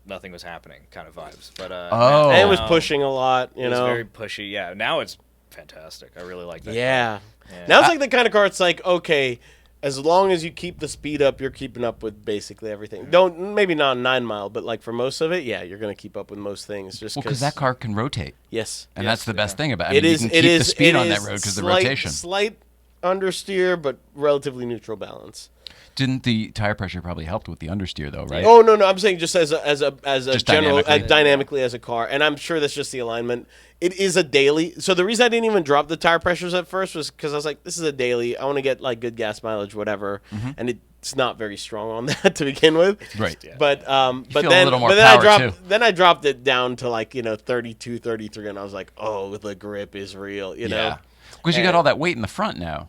nothing was happening, kind of vibes. But Oh. and it was now- pushing a lot. It was very pushy. Yeah. Now it's fantastic. I really like that. Yeah. car. Yeah. Now it's like the kind of car. It's like okay. As long as you keep the speed up, you're keeping up with basically everything. Maybe not 9 mile, but like for most of it, yeah, you're gonna keep up with most things. Just Well, because that car can rotate, yes, and Yes, that's the best thing about it. it I mean, is. You can It keep is the speed it on that is road because of the slight- rotation. Slight understeer, but relatively neutral balance. Didn't the tire pressure probably helped with the understeer though, right? Oh no, I'm saying just as a Just general dynamically. dynamically as a car, and I'm sure that's just the alignment. It is a daily. So the reason I didn't even drop the tire pressures at first was because I was like, this is a daily. I want to get like good gas mileage, whatever, and it's not very strong on that to begin with. Right. But feel a then little more but then I power, dropped too. then I dropped it down to like 32, 33, and I was like, oh, the grip is real, you know. Yeah. Because you got And- all that weight in the front now.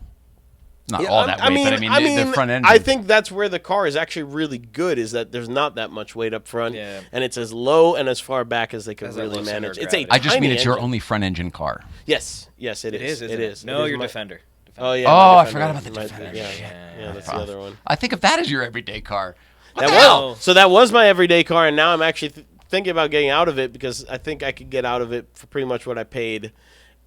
Not Yeah, all that weight, but I mean the front engine. I think that's where the car is actually really good. Is that there's not that much weight up front, Yeah. and it's as low and as far back as they can Has that really low center manage. of It's a gravity. I just mean tiny it's your engine. only front engine car. Yes, it is. It is. It isn't is. No, It is your my- Defender. Oh yeah. Oh, my I Defender. forgot about the My- Defender. Yeah, that's the other one. I think of that as your everyday car. That the hell? was so that was my everyday car, and now I'm actually thinking about getting out of it because I think I could get out of it for pretty much what I paid,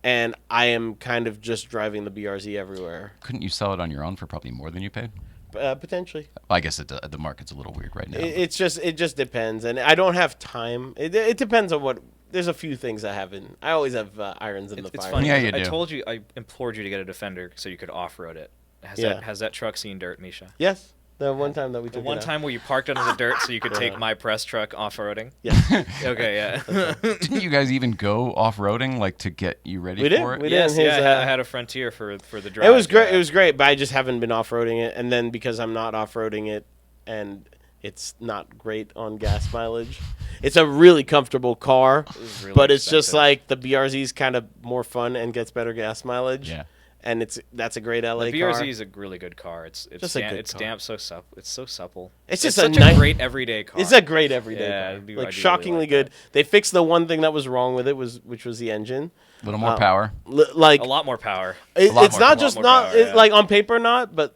and I am kind of just driving the BRZ everywhere. Couldn't you sell it on your own for probably more than you paid? Potentially. I guess the market's a little weird right now. It just depends, and I don't have time. It depends on what. There's a few things I haven't. I always have irons in the It's fire. funny. Yeah, 'cause you I do. told you, I implored you to get a Defender so you could off-road it. Yeah. Has that truck seen dirt, Misha? Yes, the one time that we The took one it out. time where you parked under the dirt so you could take my press truck off-roading? Yes. Okay, yeah. Didn't you guys even go off-roading like to get you ready We did. for it? We did. Yes, His, yeah, I had a Frontier for the drive. It was great. yeah. It was great, but I just haven't been off-roading it, and then because I'm not off-roading it, and it's not great on gas mileage. It's a really comfortable car, was really but it's just expensive. like the BRZ is kind of more fun and gets better gas mileage. Yeah. And that's a great LA The car. BRZ is a really good car. It's Just a good it's car. damp so supple. It's so supple. It's just such a nice- great everyday car. It's a great everyday Yeah, car. I do Like really shockingly like good. that. They fixed the one thing that was wrong with it which was the engine. A little more power. Like a lot more power. it's not just not power, yeah. like on paper not, but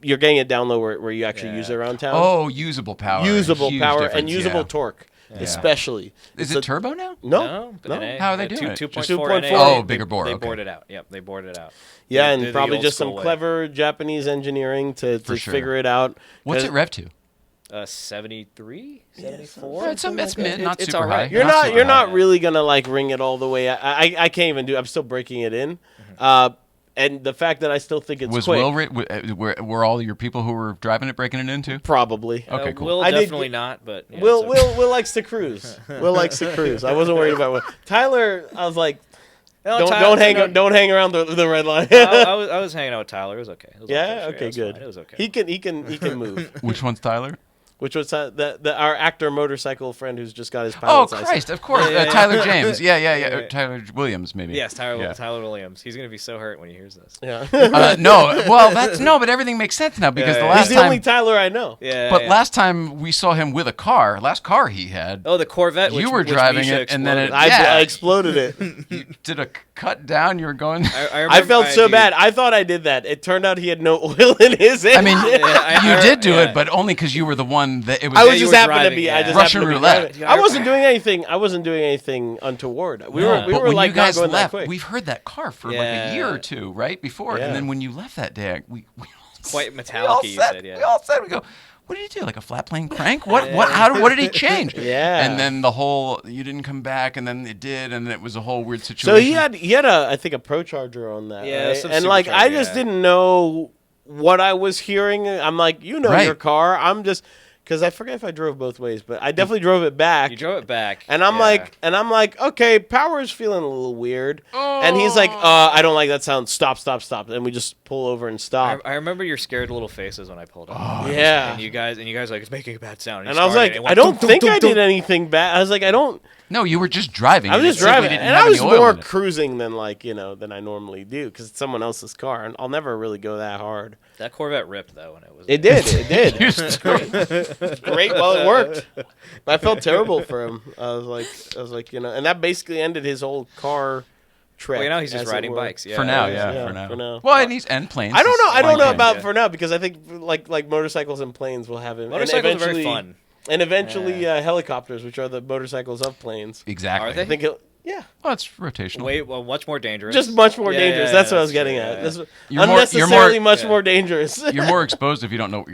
you're getting it down low where you actually use it around town. Oh, usable power. usable Huge power difference, and usable yeah. torque, especially. Is It's it a- turbo now? No, but no. NA, How are they doing it? 2.4 NA. Oh, bigger bore, They okay. bored it out. Yep, they bored it out. Yeah, They and did the probably old just some school way. clever Japanese engineering to sure. figure it out. What's 'Cause it rev to? 73, 74. It's mid, not It's super all right. high. You're not super you're high. not really gonna like ring it all the way. I can't even do. I'm still breaking it in. And the fact that I still think it's Was quick, were all your people who were driving it breaking it into? probably. Okay, cool. Will I did definitely get- not, but yeah, Will it's okay. Will likes to cruise. Will likes to cruise. I wasn't worried about what Tyler. I was like, No, don't Tyler- don't hang around the red line. I was hanging out with Tyler. It was okay. It was yeah. okay, Okay. it was Good. fine. It was okay. He can move. Which one's Tyler? which was our actor motorcycle friend who's just got his pilot's license. Christ, of course. Tyler James. Yeah. Tyler Williams, maybe. Yes, Tyler Williams. He's going to be so hurt when he hears this. Yeah. But everything makes sense now because the last he's the time, only Tyler I know. Yeah. But last time we saw him with a car, last car he had. Oh, the Corvette. You were driving it, and then I exploded it. You did a cut down. You were going. I felt so bad. I thought I did that. It turned out he had no oil in his engine. I mean, you did do it, but only because you were the one that it was. I was just happened to be. I just Russian happened to be roulette. driving. I wasn't doing anything. I wasn't doing anything untoward. We were when like you guys not going left, that quick. we've heard that car for like a year or two, right before, and then when you left that day, we quite metallic. You said, we all said, we go, what did he do? Like a flat plane crank? What did he change? Yeah. And then you didn't come back, and then it did, and it was a whole weird situation. So he had I think a Pro Charger on that. Yeah, right? some And like I supercharger, just didn't know what I was hearing. I'm like, your car. I'm just. Because I forget if I drove both ways, but I definitely drove it back. You drove it back, and I'm like, okay, power is feeling a little weird. And he's like, I don't like that sound. Stop. And we just pull over and stop. I remember your scared little faces when I pulled up. Yeah. And you guys like, it's making a bad sound. And I was like, I don't think I did anything bad. I was like, I don't. No, you were just driving. I was just driving, and I was more cruising than than I normally do because it's someone else's car, and I'll never really go that hard. That Corvette ripped though when it was. It did. Great. Well, it worked. I felt terrible for him. I was like, and that basically ended his whole car trip. Well, he's just riding bikes. Yeah. For now. Well, and planes. I don't know about for now because I think like motorcycles and planes will have him. Motorcycles are very fun. And eventually helicopters, which are the motorcycles of planes. Exactly. Are they? I think yeah. Well, it's rotational. Much more dangerous. Just much more dangerous. That's what I was getting at. You're unnecessarily much more dangerous. You're more exposed if you don't know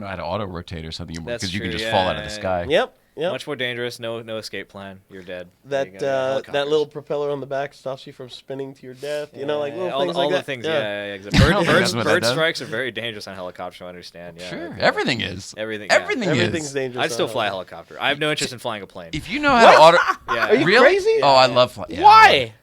how to auto rotate or something. Because you can just fall out of the sky. Yep. Much more dangerous. No escape plan. You're dead. That little propeller on the back stops you from spinning to your death. Like little all, things all like the that. things. Yeah. Bird strikes are very dangerous on helicopters. I understand. Yeah. Sure. Everything is. Everything's dangerous. I'd still fly a helicopter. I have no interest in flying a plane. If you know how to auto. Are you really? crazy? Oh, I love flying. Yeah, why?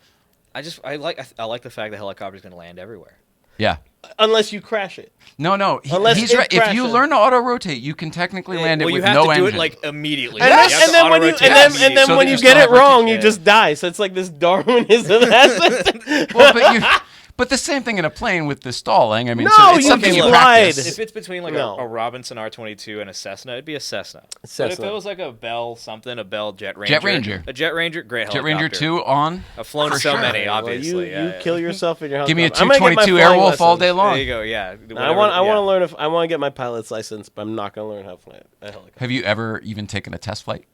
I like the fact that helicopters can land everywhere. Yeah. Unless you crash it. No. He's right. If you learn to auto rotate, you can technically land it with no engine. You have to do it like immediately. And then when you get it wrong, you just die. So it's like this Darwinism aspect. But the same thing in a plane with the stalling. I mean, No, so it's you something you can practice. glide. If it's between like a Robinson R22 and a Cessna, it'd be a Cessna. But if it was like a Bell something, a Bell Jet Ranger. A Jet Ranger, great helicopter. Jet Ranger 2 on. I've flown so many, obviously. Well, you kill yourself in your helicopter. Give me a 222 Airwolf all day long. There you go, yeah. I want to learn I want to get my pilot's license, but I'm not going to learn how to fly a helicopter. Have you ever even taken a test flight?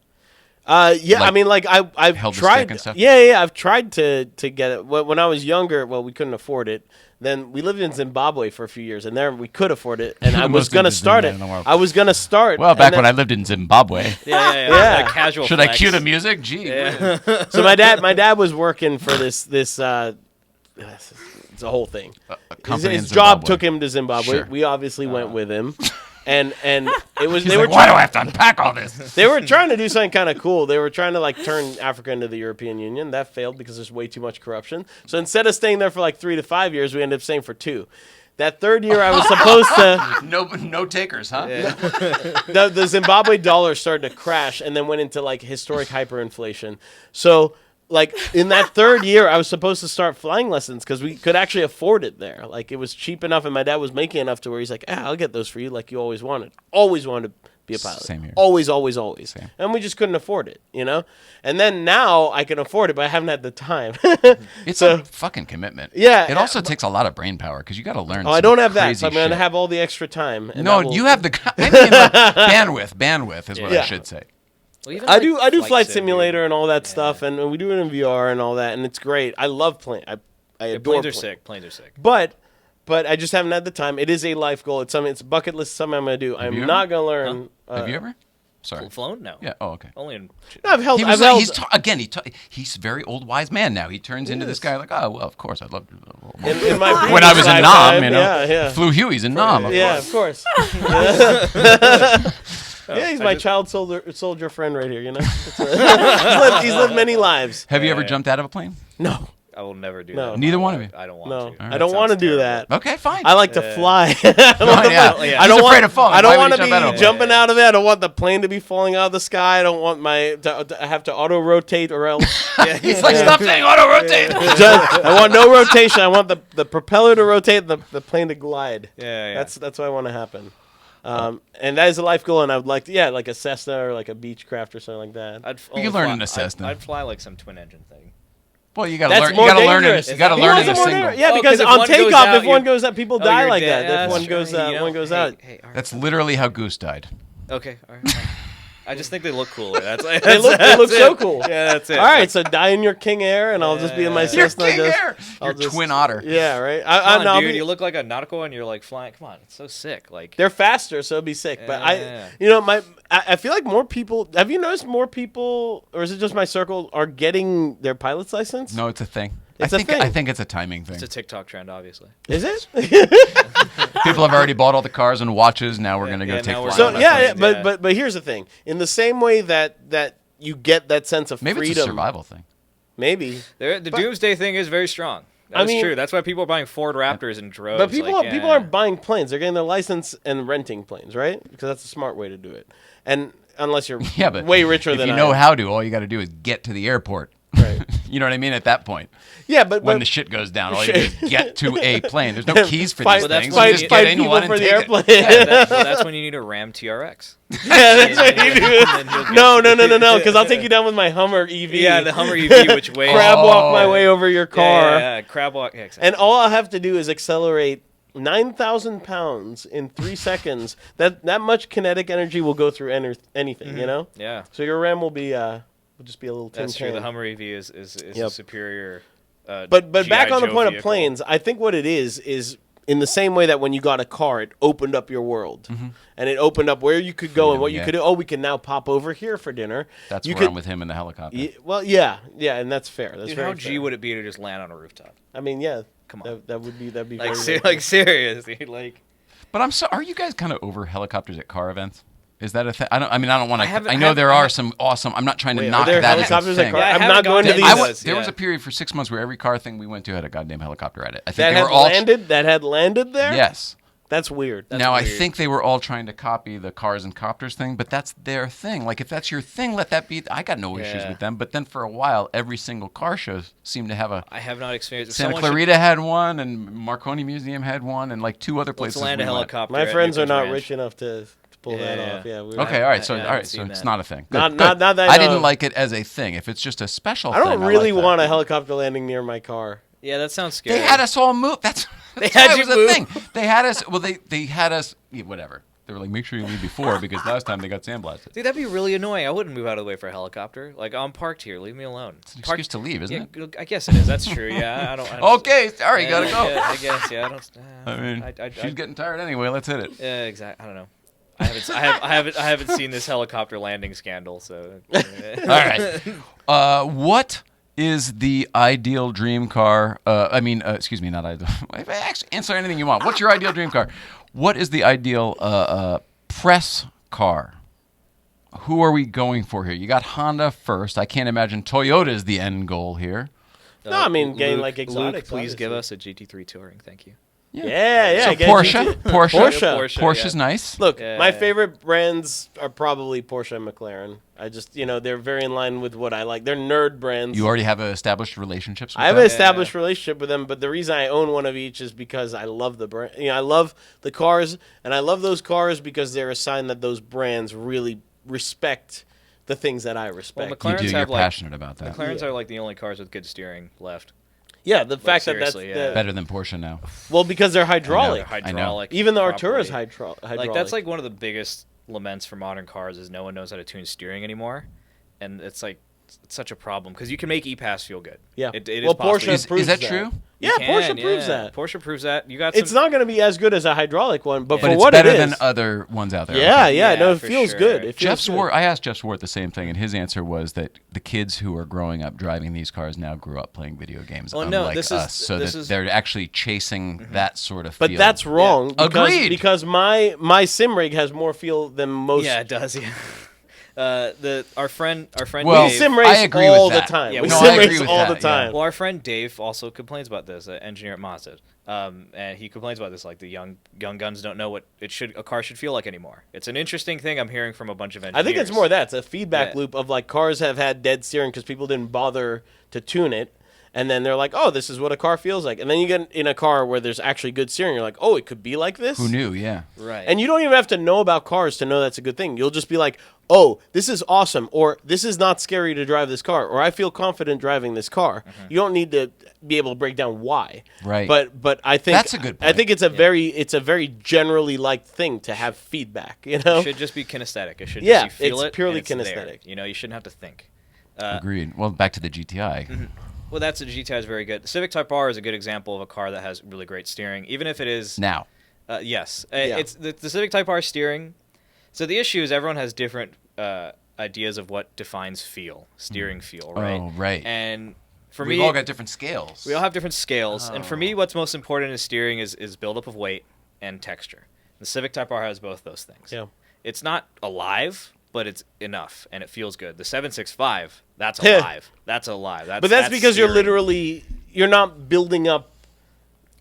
Yeah, I mean, like I've held tried. The stick and stuff? Yeah, I've tried to get it. When I was younger, well, we couldn't afford it. Then we lived in Zimbabwe for a few years, and there we could afford it. And I was gonna start it. I was gonna start. Well, back when I lived in Zimbabwe. Yeah. Casual. Should flex. I cue the music? Gee. Yeah. So my dad was working for this. It's a whole thing. His job took him to Zimbabwe. Sure. We obviously went with him. And it was He's like, why do I have to unpack all this? They were trying to do something kind of cool. They were trying to like turn Africa into the European Union. That failed because there's way too much corruption. So instead of staying there for like 3 to 5 years, we ended up staying for 2. That third year, I was supposed to. No takers, huh? Yeah. The Zimbabwe dollar started to crash and then went into like historic hyperinflation. So. Like in that third year, I was supposed to start flying lessons because we could actually afford it there. Like it was cheap enough, and my dad was making enough to where he's like, "I'll get those for you." Like you always wanted. Always wanted to be a pilot. Same here. Always. Same. And we just couldn't afford it, And then now I can afford it, but I haven't had the time. It's a fucking commitment. Yeah. It also takes a lot of brain power because you got to learn. I don't have that, so I'm going to have all the extra time. And you have the bandwidth. Bandwidth is what I should say. Well, I do flight simulator and all that stuff, and we do it in VR and all that, and it's great. I love planes. I adore planes. Planes are sick. But I just haven't had the time. It is a life goal. It's something. It's a bucket list. Something I'm going to do. I'm not going to learn. Have you ever? Sorry. Flown? No. Yeah. Oh, okay. Only in. No, I've held. He's a very old wise man now. He turns into this guy like, oh well, of course I'd love to. In my when I was in Nam, flew Hueys in Nam. Of course. Yeah, he's my child soldier friend right here. He's lived many lives. Have you ever jumped out of a plane? No. I will never do No. that. Neither one of you. I don't want No, to. I don't want to do that. Okay, fine. I like to fly. yeah. I don't He's want, afraid of falling. I don't Why want would to you jump out of be a jumping out of it. I don't want the plane to be falling out of the sky. I don't want to have to auto rotate or else. He's like, stop saying auto rotate. I want no rotation. I want the propeller to rotate, the plane to glide. Yeah. That's what I want to happen. And that is a life goal, and I would like to, like a Cessna or like a Beechcraft or something like that. You can learn in a Cessna. I'd fly like some twin engine thing. Well, you gotta That's learn. more You gotta learn dangerous. it. You gotta He learn wants it it a more single. dangerous. Yeah, Well, because 'cause if on one goes takeoff, out, if one you're- goes out, people Oh, die you're like dead. that. Yeah, If one that's goes right. out, You know, one goes hey, out. hey, all right. That's literally how Goose died. Okay, all right. I just think they look cooler. That's They look so cool. Yeah, that's it. All right, so die in your King Air, and I'll just be in my Your Cessna. King Air. I'll Your just- twin otter. Yeah, right. Come on, I'll dude, be- you look like a nautical and you're like flying. Come on, it's so sick. Like They're faster, so it'll be sick. But Yeah. I feel like more people. Have you noticed more people, or is it just my circle, are getting their pilot's license? No, it's a thing. It's a thing. I think it's a timing thing. it's a TikTok trend, obviously. Is it? People have already bought all the cars and watches. Now we're gonna go yeah, take now we're flight. So on yeah, planes, but here's the thing. In the same way that you get that sense of Maybe freedom, it's a survival thing. maybe. The doomsday thing is very strong. That's true. That's why people are buying Ford Raptors in droves. But people like, people aren't buying planes. They're getting their license and renting planes, right? Because that's a smart way to do it. And unless you're Yeah, but way richer if than you I know am. how to, all you got to do is get to the airport. Right. You know what I mean? At that point, Yeah, but when the shit goes down, all you do is get to a plane. There's no keys for Fight- these that's things. why You you just need- get fight in people one for and the take airplane. it. that's when you need a Ram TRX. Yeah, that's what you do. And then No, because I'll take you down with my Hummer EV. Yeah, the Hummer EV, which weighs crab walk my way over your car. Yeah, crab walk. Yeah, exactly. And all I have to do is accelerate 9,000 pounds in 3 seconds. That much kinetic energy will go through anything, you know? Yeah, So your Ram will be will just be a little tin that's true. can. The Hummer EV is a Yep. superior. But back G.I. on the Joe point of vehicle. planes, I think what it is in the same way that when you got a car, it opened up your world. And it opened up where you could go and what you could do. Oh, we can now pop over here for dinner. That's you where I'm with him in the helicopter. Yeah, and that's fair. That's Dude, very how G fair. would it be to just land on a rooftop? I mean, yeah. Come on. That'd be Like, very serious, dude. Like, But are you guys kind of over helicopters at car events? Is that a thing? I don't want haven't- to. I know there are some awesome. I'm not trying to Wait, knock are there that as a helicopters at thing. car? Yeah, I I'm haven't not going to gone to these. these. There was Yeah. a period for 6 months where every car thing we went to had a goddamn helicopter at it. I think That they had were all landed. That had landed there. Yes. That's weird. Now I weird. think they were all trying to copy the cars and copters thing, but that's their thing. Like if that's your thing, let that be. I got no issues Yeah. with them. But then for a while, every single car show seemed to have a. I have not experienced. Santa someone should- Clarita had one, and Marconi Museum had one, and like 2 other Let's places. land a we went. helicopter. My at friends are Nichols not Ranch. rich enough to pull that Yeah, off. Yeah. Okay, all right. So I all haven't right, so seen it's that. not a thing. Not- Good, not- good. not that I I know didn't of. like it as a thing. If it's just a special I thing, don't really like that. want a helicopter landing near my car. Yeah, that sounds scary. They had us all move. That's They why had it you was move? a thing. They had us. Well, they had us. Yeah, whatever. They were like, make sure you leave before because last time they got sandblasted. Dude, that'd be really annoying. I wouldn't move out of the way for a helicopter. Like, I'm parked here. Leave me alone. It's an excuse to leave, isn't Yeah, it? I guess it is. That's true. Yeah, I don't. Okay, sorry, Yeah, gotta go. I guess. Yeah, I don't. I mean, she's getting tired anyway. Let's hit it. Yeah, exactly. I don't know. I haven't seen this helicopter landing scandal. So. All right. What is the ideal dream car? Excuse me, not ideal. Actually, answer anything you want. What's your ideal dream car? What is the ideal press car? Who are we going for here? You got Honda first. I can't imagine Toyota is the end goal here. No, I mean, getting Luke, like exotic. please give us a GT3 Touring. Thank you. Yeah. So get Porsche. Porsche's yeah. nice. Look, Yeah. my favorite brands are probably Porsche and McLaren. I just, they're very in line with what I like. They're nerd brands. You already have established relationships with I have them? an established relationship with them, but the reason I own one of each is because I love the brand. I love the cars, and I love those cars because they're a sign that those brands really respect the things that I respect. Well, McLaren's You do. You're have, like, passionate about that. McLarens are like the only cars with good steering left. Yeah, the fact that that's seriously, yeah. Better than Porsche now. well because they're hydraulic. They're hydraulic. Even the Artura's properly. hydraulic. Like that's like one of the biggest laments for modern cars is no one knows how to tune steering anymore, and it's like it's such a problem because you can make E-Pass feel good. Yeah. it is Well, possible. Porsche proves Is that that. true? Yeah, Porsche proves that. Porsche proves that. You got some. It's not going to be as good as a hydraulic one, but Yeah. for But it's what better it is, than other ones out there. yeah, Okay. yeah, no, it for feels sure. good. It Jeff feels good. Swart. I asked Jeff Swart the same thing, and his answer was that the kids who are growing up driving these cars now grew up playing video games, Well, no, unlike this is- us. So this that is- they're actually chasing that sort of. But feel. that's wrong. Yeah. Because, Agreed. Because my sim rig has more feel than most. Yeah, it does. Yeah. Our friend Well, Dave. We sim race I agree all with the that. time. Yeah, we no, sim I race agree with all that, the yeah. time. Well, our friend Dave also complains about this. Engineer at Mazda, and he complains about this. Like the young guns don't know what a car should feel like anymore. It's an interesting thing I'm hearing from a bunch of engineers. I think it's more that. It's a feedback Yeah. loop of like cars have had dead steering because people didn't bother to tune it. And then they're like, oh, this is what a car feels like. And then you get in a car where there's actually good steering. You're like, oh, it could be like this? Who knew? Yeah. Right. And you don't even have to know about cars to know that's a good thing. You'll just be like, oh, this is awesome. Or this is not scary to drive this car. Or I feel confident driving this car. You don't need to be able to break down why. Right. But I think That's a good I point. think it's a very generally liked thing to have feedback, you know? It should just be kinesthetic. It should Yeah, just you feel it's it. purely and it's there. kinesthetic. You know, you shouldn't have to think. Agreed. Well, back to the GTI. Well, the GTI is very good. The Civic Type R is a good example of a car that has really great steering, even if it is Now. yes. Yeah. It's the Civic Type R steering. So the issue is everyone has different ideas of what defines steering feel, right? Oh, right. And for We've me, all got different scales. we all have different scales, and for me, what's most important in steering is buildup of weight and texture. The Civic Type R has both those things. Yeah. It's not alive, but it's enough, and it feels good. The 765, that's alive. That's alive. But that's because steering. you're not building up.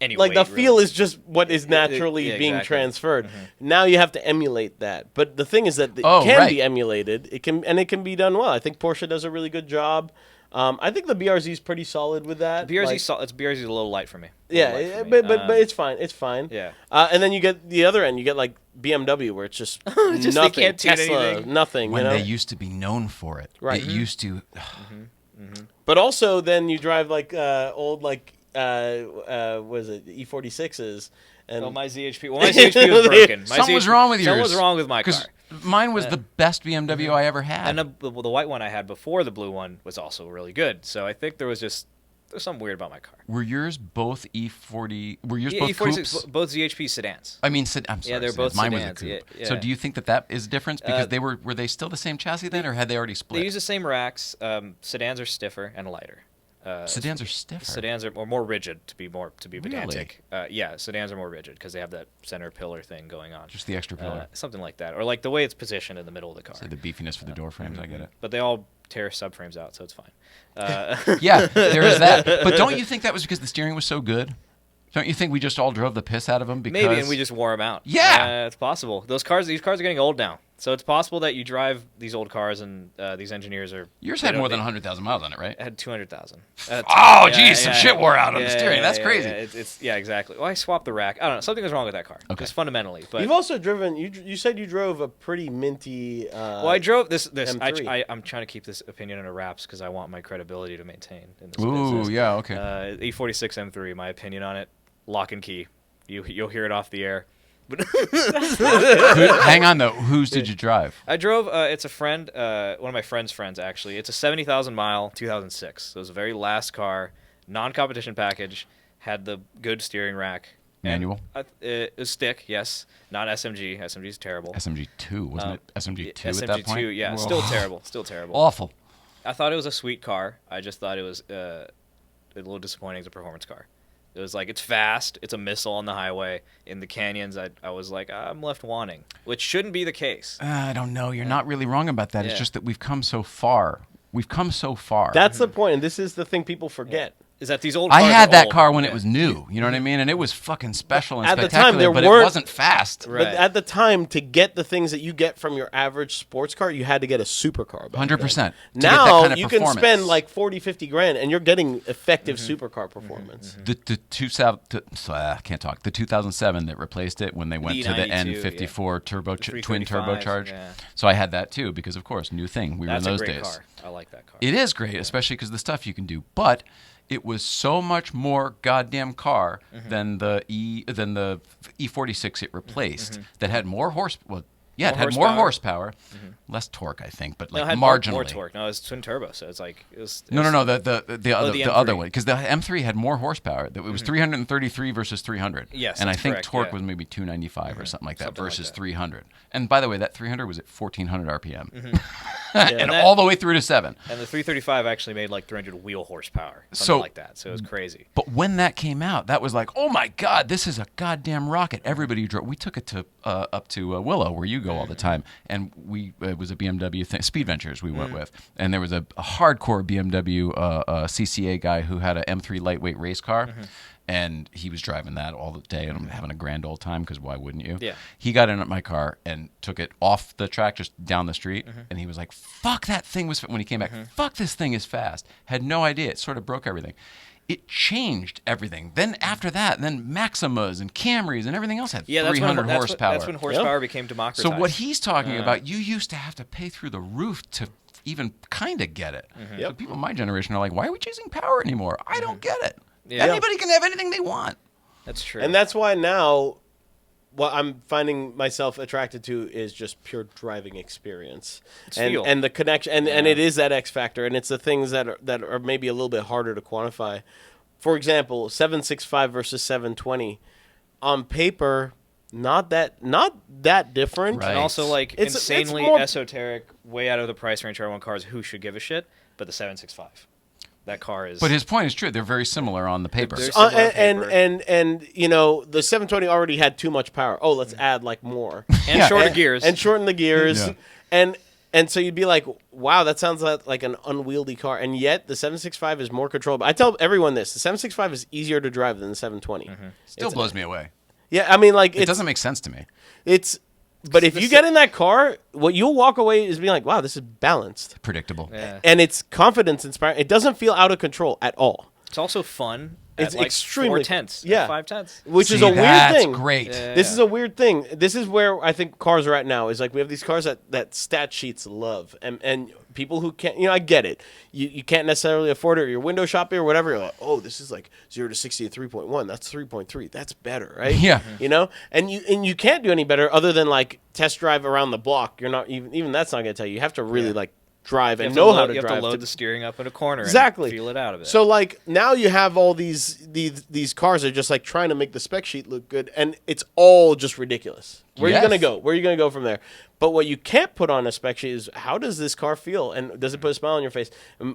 Any Like the weight, feel really. is just what is naturally yeah, being exactly. transferred. Now you have to emulate that. But the thing is that it Oh, can right. be emulated. It can be done well. I think Porsche does a really good job. I think the BRZ is pretty solid with that. BRZ's a little light for me. Yeah, but it's fine. It's fine. Yeah. And then you get the other end. You get like BMW, where it's just, Just they nothing. can't tune Tesla, anything. nothing. When you know. they used to be known for it. Right. It used to. But also, then you drive like old like was it E46s? And Oh, my ZHP. Well, my ZHP was broken. Something was wrong with yours. Something was wrong with my car. Because mine was the best BMW I ever had. And the white one I had before the blue one was also really good. So I think there's something weird about my car. Were yours both E40? Were yours Yeah, both E46, coupes? Both ZHP sedans. I mean, I'm sorry. Yeah, they're sedans. both Mine sedans. was a coupe. Yeah, So yeah. do you think that is a difference? Because were they still the same chassis then, or had they already split? They use the same racks. Sedans are stiffer and lighter. Sedans are stiffer. Sedans are more rigid, to be pedantic. Yeah, sedans are more rigid because they have that center pillar thing going on. Just the extra pillar. Something like that, or like the way it's positioned in the middle of the car. So the beefiness for the door frames, I get it. But they all tear subframes out, so it's fine. Yeah, there is that. But don't you think that was because the steering was so good? Don't you think we just all drove the piss out of them? Because Maybe, and we just wore them out. Yeah! It's possible. These cars are getting old now, so it's possible that you drive these old cars and these engineers are. Yours had more than 100,000 miles on it, right? It had 200,000. Oh, geez, some shit wore out on the steering. That's crazy. Yeah, exactly. Well, I swapped the rack. I don't know. Something was wrong with that car. Okay. Just fundamentally. But You've also driven. You said you drove a pretty minty. well, I drove this. M3. I'm trying to keep this opinion under wraps because I want my credibility to maintain in this Ooh, business. yeah, okay. E46 M3. My opinion on it. Lock and key. You'll hear it off the air. Hang on, though. Whose did you drive? I drove. It's a friend. One of my friend's friends, actually. It's a 70,000 mile 2006. So it was the very last car, non-competition package. Had the good steering rack. Manual? It was stick, yes. Not SMG. SMG's terrible. SMG2, wasn't it? SMG2 at SMG2, that point? yeah. Whoa. Still terrible. Still terrible. Awful. I thought it was a sweet car. I just thought it was a little disappointing as a performance car. It was like, it's fast. It's a missile on the highway. In the canyons, I was like, I'm left wanting, which shouldn't be the case. I don't know. You're not really wrong about that. Yeah. It's just that we've come so far. We've come so far. That's the point, and this is the thing people forget. Is that these old I cars had are that old. car when it Yeah. was new. You know what I mean? And it was fucking special and At the time, spectacular, there but it weren't- wasn't fast. Right. But at the time, to get the things that you get from your average sports car, you had to get a supercar. 100%. Now you can spend like 40, 50 grand, and you're getting effective supercar performance. The 2007 that replaced it when they went to the V92, N54 turbo The twin 335, turbocharge. yeah. So I had that too because of course new thing. We That's were in a those great days. car. I like that car. It is great, especially because the stuff you can do. But it was so much more goddamn car than the E46 it replaced that had more horsepower. Yeah, it had more horsepower, less torque, I think, but like No, it had marginally. more torque. No, it was twin turbo, so it's like it was. No, the other M3. one, because the M3 had more horsepower. It was 333 versus 300. Yes, and I that's think correct, torque yeah. was maybe 295 or something like that Something like versus that. 300. And by the way, that 300 was at 1400 RPM, And and that- all the way through to 7. And the 335 actually made like 300 wheel horsepower, something So- like that. So it was crazy. But when that came out, that was like, oh my god, this is a goddamn rocket. Everybody drove. We took it to up to Willow, where you go all the time, and it was a BMW thing, Speed Ventures we went with, and there was a hardcore BMW CCA guy who had a M3 lightweight race car, and he was driving that all the day, and I'm having a grand old time because why wouldn't you? Yeah. He got in my car and took it off the track, just down the street, and he was like, "Fuck, that thing was." When he came back, "Fuck, this thing is fast." Had no idea. It sort of broke everything. It changed everything. Then after that, then Maximas and Camrys and everything else had 300 horsepower. That's when horsepower became democratized. So what he's talking about, you used to have to pay through the roof to even kind of get it. So people in my generation are like, why are we chasing power anymore? I don't get it. Yeah. Anybody can have anything they want. That's true. And that's why now what I'm finding myself attracted to is just pure driving experience. And the connection, and it is that X factor, and it's the things that are maybe a little bit harder to quantify. For example, 765 versus 720 on paper, not that different. Right. And also, like, It's insanely more esoteric, way out of the price range for everyone cars. Who should give a shit? But the 765, that car is. But his point is true. They're very similar on the paper. And you know, the 720 already had too much power. Oh, let's add like more and shorten gears and shorten the gears and so you'd be like, wow, that sounds like an unwieldy car. And yet the 765 is more controllable. I tell everyone this: the 765 is easier to drive than the 720. Still blows me away. Yeah, I mean, like it doesn't make sense to me. But if you get in that car, what you'll walk away is being like, wow, this is balanced, predictable, and it's confidence inspiring. It doesn't feel out of control at all. It's also fun. It's like extremely 4/10, yeah, 5/10, which is a weird thing. Great. This is a weird thing. This is where I think cars are at now. Is like we have these cars that stat sheets love, and people who can't, I get it. You can't necessarily afford it, or you're window shopping or whatever. You're like, oh, this is like 0 to 60 at 3.1. That's 3.3. That's better, right? Yeah. And you can't do any better other than like test drive around the block. You're not even that's not going to tell you. You have to really like drive and know how to drive. You have to load the steering up in a corner exactly. and feel it out of it. So like now you have all these cars are just like trying to make the spec sheet look good, and it's all just ridiculous. Where are you going to go? Where are you going to go from there? But what you can't put on a spec sheet is how does this car feel, and does it put a smile on your face?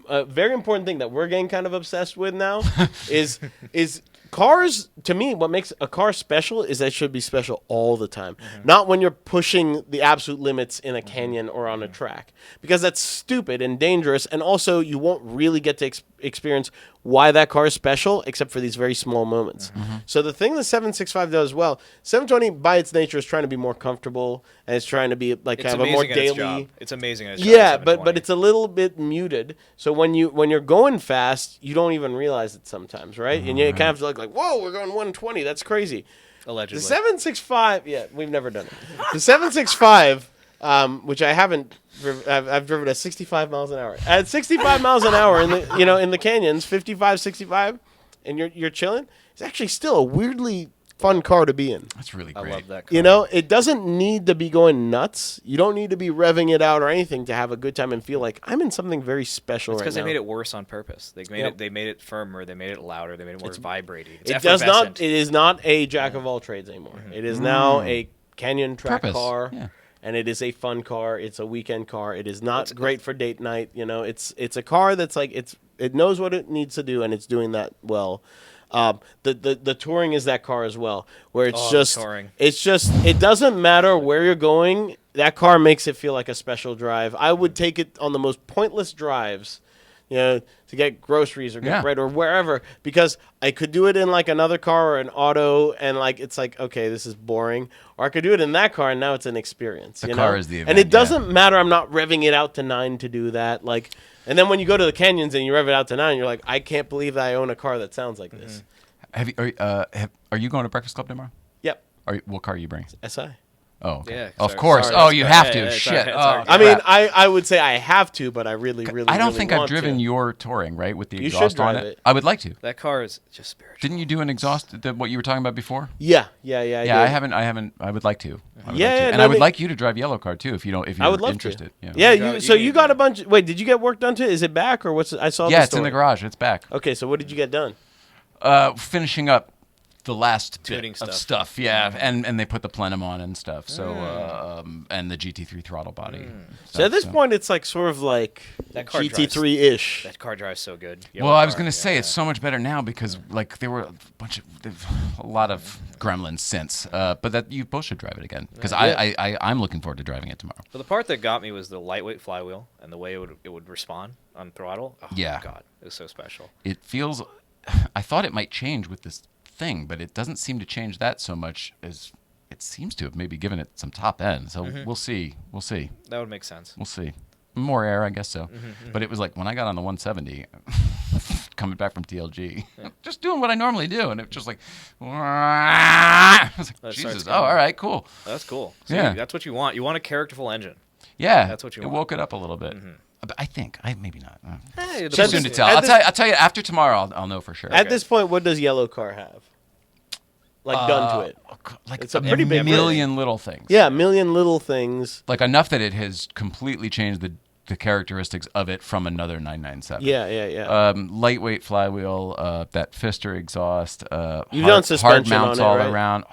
A very important thing that we're getting kind of obsessed with now is cars. To me, what makes a car special is that it should be special all the time, not when you're pushing the absolute limits in a canyon or on a track, because that's stupid and dangerous, and also you won't really get to experience why that car is special except for these very small moments. So the thing the 765 does well, 720 by its nature is trying to be more comfortable, and it's trying to be like kind of a more daily. It's amazing at its job. Yeah, but it's a little bit muted. So when you're going fast, you don't even realize it sometimes, right? And you kind of look like, whoa, we're going 120. That's crazy. Allegedly. The 765, yeah, we've never done it. The 765, which I haven't. I've driven at 65 miles an hour. At 65 miles an hour in the in the canyons, 55, 65, and you're chilling. It's actually still a weirdly fun car to be in. That's really great. I love that car. It doesn't need to be going nuts. You don't need to be revving it out or anything to have a good time and feel like I'm in something very special. It's because right now. they made it worse on purpose. They made it firmer. They made it louder. They made it more vibrating. It is not a jack of all trades anymore. It is now a canyon track car. Yeah. And it is a fun car. It's a weekend car. It is not great for date night. It's a car that's like it knows what it needs to do, and it's doing that well. The touring is that car as well, where it doesn't matter where you're going. That car makes it feel like a special drive. I would take it on the most pointless drives, to get groceries or get bread or wherever, because I could do it in like another car or an auto, and like it's like, okay, this is boring. Or I could do it in that car, and now it's an experience. The car is the event, and it doesn't matter. I'm not revving it out to 9 to do that. Like, and then when you go to the canyons and you rev it out to 9, you're like, I can't believe that I own a car that sounds like this. Are you going to Breakfast Club tomorrow? Yep. What car are you bringing? SI. Oh, okay. Yeah, of course. You have to. Shit. I mean, I would say I have to, but I really I don't really think want I've driven to. your touring, right, with the You exhaust should drive on it. it. I would like to. That car is just spiritual. Didn't you do an exhaust? What you were talking about before? Yeah. I haven't. I would like to. Yeah, I would like you to drive Yellowcar too, if you're I would love interested. to. Yeah. You got a bunch. Wait, did you get work done to it? Is it back or what's? I saw. Yeah, it's in the garage. It's back. Okay, so what did you get done? Finishing up the last Tuning bit of stuff. stuff, yeah, and they put the plenum on and stuff. So and the GT3 throttle body. So at this point, it's like sort of like That car GT3-ish. That car drives so good. Well, I was Yellowcar, gonna say yeah. it's so much better now because like there were a lot of gremlins since, but that you both should drive it again because I'm looking forward to driving it tomorrow. But the part that got me was the lightweight flywheel and the way it would respond on throttle. Oh Yeah. my God, it was so special. It feels. I thought it might change with this thing, but it doesn't seem to change that so much as it seems to have maybe given it some top end. So we'll see. We'll see. That would make sense. We'll see. More air, I guess so. But it was like when I got on the 170, coming back from TLG, just doing what I normally do, and it was just like, I was like, Jesus. Oh, all right, cool. That's cool. See, Yeah. that's what you want. You want a characterful engine. Yeah, That's what you it want. woke it up a little bit. But I think maybe not. Hey, Too soon to tell. I'll tell you after tomorrow. I'll know for sure. At this point, what does Yellowcar have? Like done to it? Like It's a pretty big million little things. Yeah, a million little things. Like enough that it has completely changed the characteristics of it from another 997. Yeah. Lightweight flywheel, that Pfister exhaust, You've done suspension hard mounts on it, all right? around,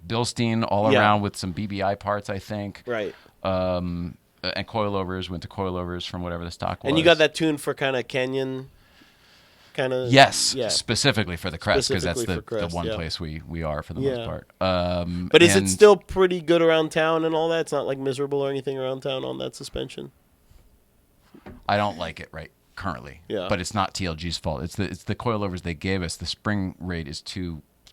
Bilstein all Yeah. around with some BBI parts, I think. Right. And coilovers, went to coilovers from whatever the stock was. And you got that tuned for kind of canyon, kind of. Yes, Yeah. specifically for the crest, because that's Specifically for crest, the one yeah. place we are for the Yeah. most part. But is it and- still pretty good around town and all that? It's not like miserable or anything around town on that suspension? I don't like it currently. Yeah. But it's not TLG's fault. It's the coilovers they gave us. The spring rate is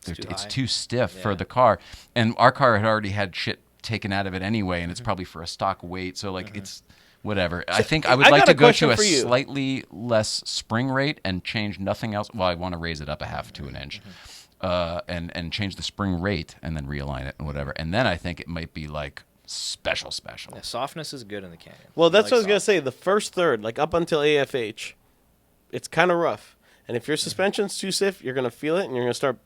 it's high. too stiff for the car, and our car had already had shit taken out of it anyway, and it's probably for a stock weight. So like it's whatever. I think I would I like got to a go question to a for you. slightly less spring rate and change nothing else. Well, I want to raise it up a half to an inch. And change the spring rate and then realign it and whatever. And then I think it might be like special. Yeah, softness is good in the canyon. Well, that's what I was like going to say. The first third, like up until AFH, it's kind of rough. And if your suspension's too stiff, you're going to feel it and you're going to start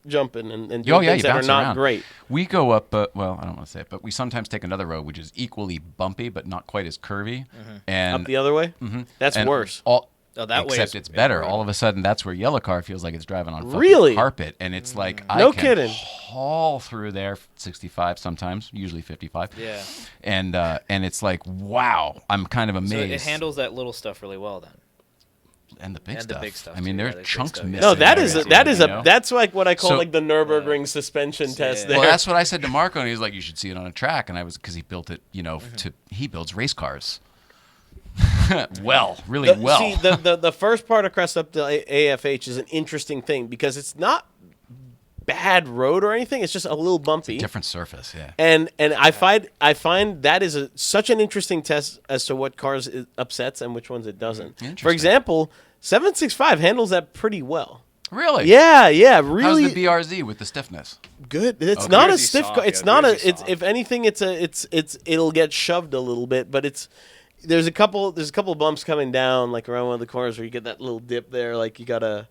jumping and doing Oh yeah, things you that are bounce not around. great. We go up, well, I don't want to say it, but we sometimes take another road which is equally bumpy but not quite as curvy. And Up the other way? That's and worse. that way except is it's better. brutal. All of a sudden, that's where Yellowcar feels like it's driving on fucking Really? carpet, and it's like No I can kidding. haul through there 65 sometimes, usually 55. Yeah. And it's like wow, I'm kind of amazed. So it handles that little stuff really well then. and the big and stuff. the big stuff, I mean, too. Yeah, there's there's big chunks stuff. missing. No, that there, is too, a you know? that's like what I call So- like the Nürburgring suspension test there. Well, that's what I said to Marco, and he was like, "You should see it on a track." And I was because he built it, he builds race cars. Really well. See, the first part of Crest up to AFH is an interesting thing because it's not bad road or anything. It's just a little bumpy. Different surface, yeah. And I find that is such an interesting test as to what cars it upsets and which ones it doesn't. For example, 765 handles that pretty well. Really? Yeah, really. How's the BRZ with the stiffness? Good. It's Okay. not a Jersey stiff soft, car. It's yeah, not a. Jersey It's soft. if anything, it'll get shoved a little bit, but there's a couple bumps coming down like around one of the corners where you get that little dip there. Like you gotta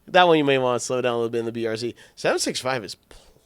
that one you may want to slow down a little bit in the BRZ. 765 is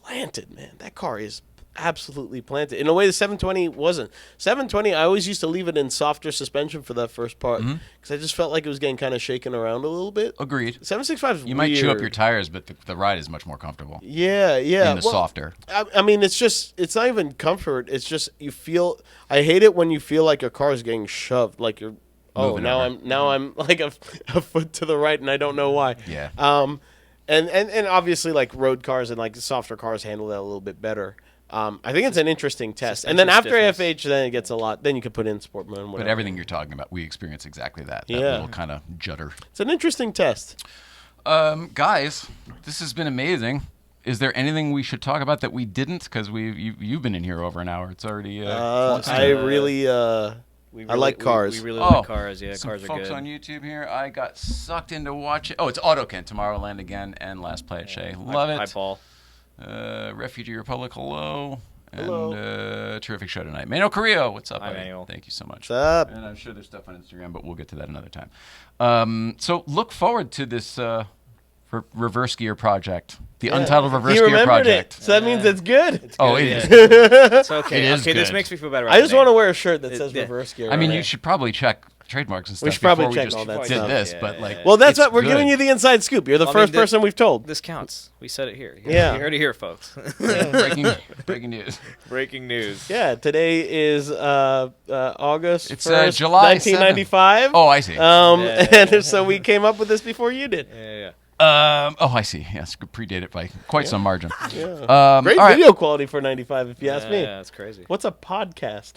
planted, man. That car is absolutely planted in a way the 720 wasn't. 720, I always used to leave it in softer suspension for that first part because I just felt like it was getting kind of shaken around a little bit. Agreed. 765 is You might chew up weird. your tires, but the ride is much more comfortable. Yeah. In the softer. I mean, it's not even comfort. It's just you feel. I hate it when you feel like your car is getting shoved, like you're. Oh, Moving now over. I'm like a foot to the right, and I don't know why. Yeah. And obviously like road cars and like softer cars handle that a little bit better. I think it's an interesting test. And then after stiffness. AFH, then it gets a lot. Then you can put in sport mode. And But whatever. everything you're talking about, we experience exactly that. That Yeah. little kind of judder. It's an interesting test. Guys, this has been amazing. Is there anything we should talk about that we didn't? Because you've been in here over an hour. It's already. I really. I like cars. We really like cars. Yeah, some cars are folks good. on YouTube here. I got sucked into watching. Oh, it's AutoKent, Tomorrowland again, and Last Play at Shea. Love it. Hi, Paul. Refugee Republic, hello. Hello. And terrific show tonight. Manuel Carrillo, what's up, Hi, buddy? Manuel. Thank you so much. What's up? And I'm sure there's stuff on Instagram, but we'll get to that another time. So look forward to this Reverse Gear Project. The Untitled Reverse He Gear remembered Project. it, so that means it's good. It's Oh, good, it yeah. is good. It's okay. It is Okay, this good. makes me feel better. About I just the want to name. wear a shirt that It- says yeah. Reverse Gear. I mean, on you it. should probably check trademarks and stuff We should probably before check we just all that did stuff. this, Yeah, but yeah, like, yeah. Well, that's it's what we're good. giving you the inside scoop. You're the Well, I mean, first person we've told. This counts. We said it here. Yeah. You heard it here, folks. breaking news. Breaking news. Yeah, today is August It's 1st, July 1995. Oh, I see. And so we came up with this before you did. Yeah. Oh, I see. Yes, predate it by quite some margin. Yeah. Great all right. video quality for 95, if you ask me. Yeah, that's crazy. What's a podcast?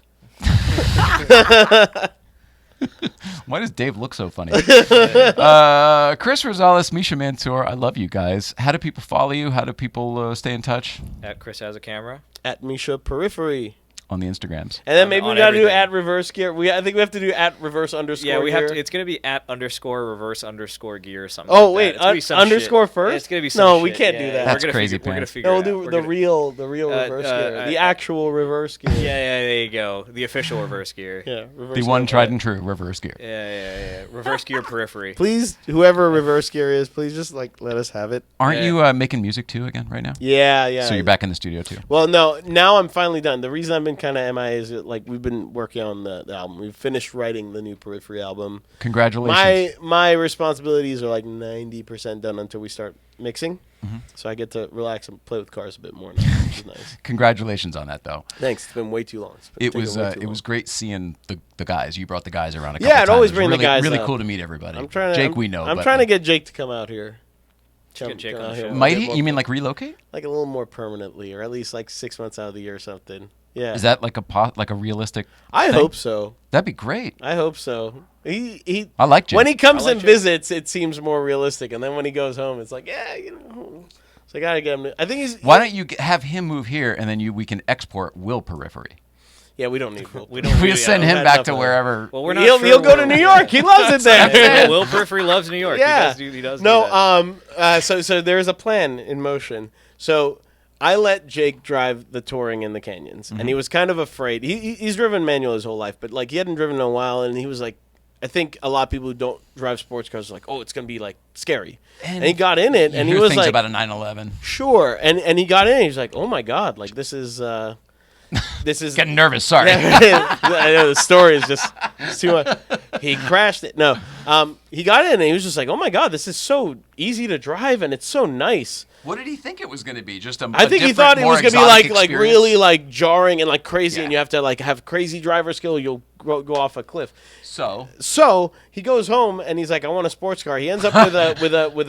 Why does Dave look so funny? Chris Rosales, Misha Mansoor, I love you guys. How do people follow you? How do people stay in touch? At Chris has a camera. At Misha Periphery. On the Instagrams. And then maybe we on gotta do everything. at reverse gear. I think we have to do at reverse underscore. Yeah, we have gear. to. It's gonna be at underscore reverse underscore gear or something. Oh like wait, that. It's gonna be some underscore shit. first? It's gonna be some No, we shit. can't Yeah, do that. That's we're gonna crazy We're gonna pants. figure No, it we'll out. do We're the gonna- real reverse gear, the actual reverse gear. Yeah, there you go. The official reverse gear. Yeah, reverse The one gear. tried and true reverse gear. Yeah. Reverse gear periphery. Please, whoever reverse gear is, please just like let us have it. Aren't you making music too again right now? Yeah. So you're back in the studio too. Well, no, now I'm finally done. The reason I've been kind of MIA is that, like we've been working on the album. We've finished writing the new Periphery album. Congratulations. My responsibilities are like 90% done until we start mixing. Mm-hmm. So I get to relax and play with cars a bit more now, which is nice. Congratulations on that though. Thanks. It's been way too long. It was great seeing the guys. You brought the guys around a couple Yeah, times. I'd always It was bring the really, guys Really up. cool to meet everybody. Jake, we know. I'm but trying to get Jake to come out here. Get Jake on the out show. here. Might Get he? more- You mean like relocate? like a little more permanently, or at least like 6 months out of the year or something? Yeah. Is that like a realistic? I thing? hope so. That'd be great. I hope so. He I like Jake. when he comes I like and Jake. visits, it seems more realistic, and then when he goes home, it's like, yeah, you know. So I gotta get him. I think he's. Why don't you have him move here and then we can export Will Periphery? Yeah, we don't need. We don't. We'll yeah, send him that's back not to bad. wherever. Well, we're not. He'll go to New York. He loves it there. Will Periphery loves New York. Yeah. He does. do No. that. So there's a plan in motion. So I let Jake drive the touring in the canyons, and he was kind of afraid. He's driven manual his whole life, but like he hadn't driven in a while, and he was like, I think a lot of people who don't drive sports cars are like, oh, it's gonna be like scary. And he got in it, and he hear was things like, about a 911. sure. And he got in, and he's like, oh my god, like this is. Getting nervous. Sorry. I know the story is just it's too much. He crashed it. No, he got in and he was just like, "Oh my god, this is so easy to drive and it's so nice." What did he think it was going to be? Just a I think he different, thought it more was gonna be exotic like experience? really like jarring and like crazy, Yeah. and you have to like have crazy driver skill. You'll go off a cliff. So he goes home and he's like, "I want a sports car." He ends up with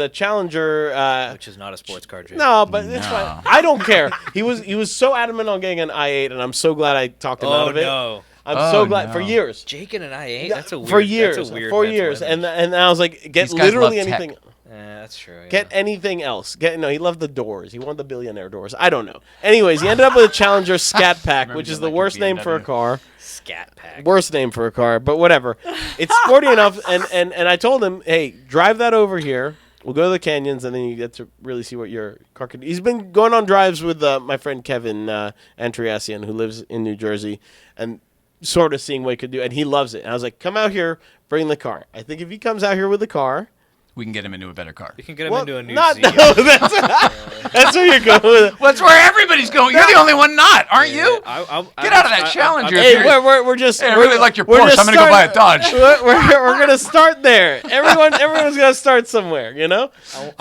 a Challenger. Which is not a sports car, Jake. No, but it's fine. I don't care. He was so adamant on getting an i8, and I'm so glad I talked him out of it. No. I'm so glad for years. Jake and an i8. That's a weird. For years, That's a weird 4 mental years, image. and I was like, get These guys literally love tech. anything. That's true. Yeah. Get anything else. He loved the doors. He wanted the billionaire doors. I don't know. Anyways, he ended up with a Challenger Scat Pack, which is the worst name for a car. Scat Pack. Worst name for a car, but whatever. It's sporty enough, and I told him, hey, drive that over here. We'll go to the canyons, and then you get to really see what your car can do. He's been going on drives with my friend Kevin Antriasian, who lives in New Jersey, and sort of seeing what he could do, and he loves it. And I was like, come out here, bring the car. I think if he comes out here with the car, we can get him into a better car. You can get him into a new not, Z. no, that's where you're going with it. Well, that's where everybody's going. You're the only one not, aren't you? Get out of that Challenger. Hey, we're just. Hey, I we're- really like your we're Porsche. just I'm going to go buy a Dodge. We're gonna start there. Everyone's gonna start somewhere, you know.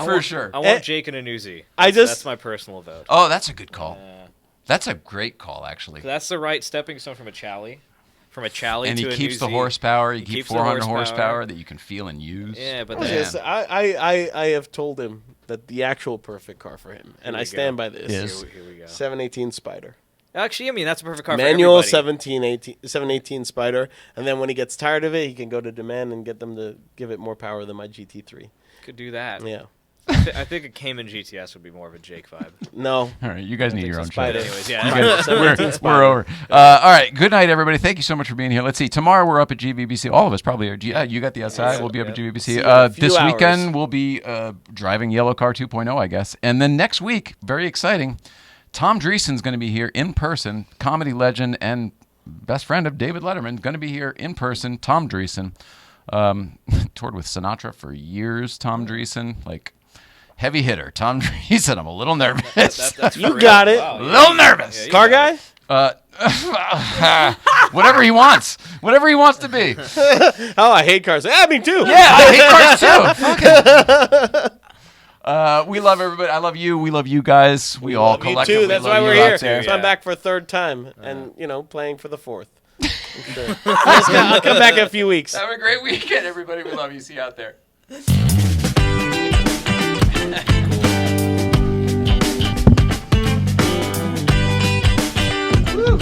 For sure. I want Jake in a new Z. I That's- just- that's my personal vote. Oh, that's a good call. That's a great call, actually. That's the right stepping stone from a Chally. From a Chally And to he a keeps new the Z. horsepower. You He keep keeps the 400 horsepower that you can feel and use. Yeah, but Yes, I have told him that the actual perfect car for him, and Here I we stand go. by this. Is- Here we go. 718 Spider. Actually, I mean that's a perfect car Manual for everybody. 718 Spider, and then when he gets tired of it, he can go to demand and get them to give it more power than my GT3. Could do that. Yeah. I think a Cayman GTS would be more of a Jake vibe. No. All right, you guys need your own show. Spider. Anyways, yeah. You guys- 718 we're Spider. over. All right, good night, everybody. Thank you so much for being here. Let's see. Tomorrow we're up at GVBC. All of us probably are. You got the outside. We'll be up at See GVBC. you in a few This hours. weekend we'll be driving Yellowcar 2.0, I guess. And then next week, very exciting, Tom Dreesen's going to be here in person. Comedy legend and best friend of David Letterman going to be here in person. Tom Dreesen toured with Sinatra for years. Tom Dreesen, like heavy hitter. Tom, he said I'm a little nervous. That's You for got real. it. Wow, A little nervous. Yeah, you Car got guy? Whatever he wants. Whatever he wants to be. Oh, I hate cars. Yeah, me too. Yeah, I hate cars too. We love everybody. I love you. We love you guys. We all Love you collectively too. That's love why you we're out here. there. So I'm back for a third time, and playing for the fourth. Sure. I'll come back in a few weeks. Have a great weekend, everybody. We love you. See you out there. Woo.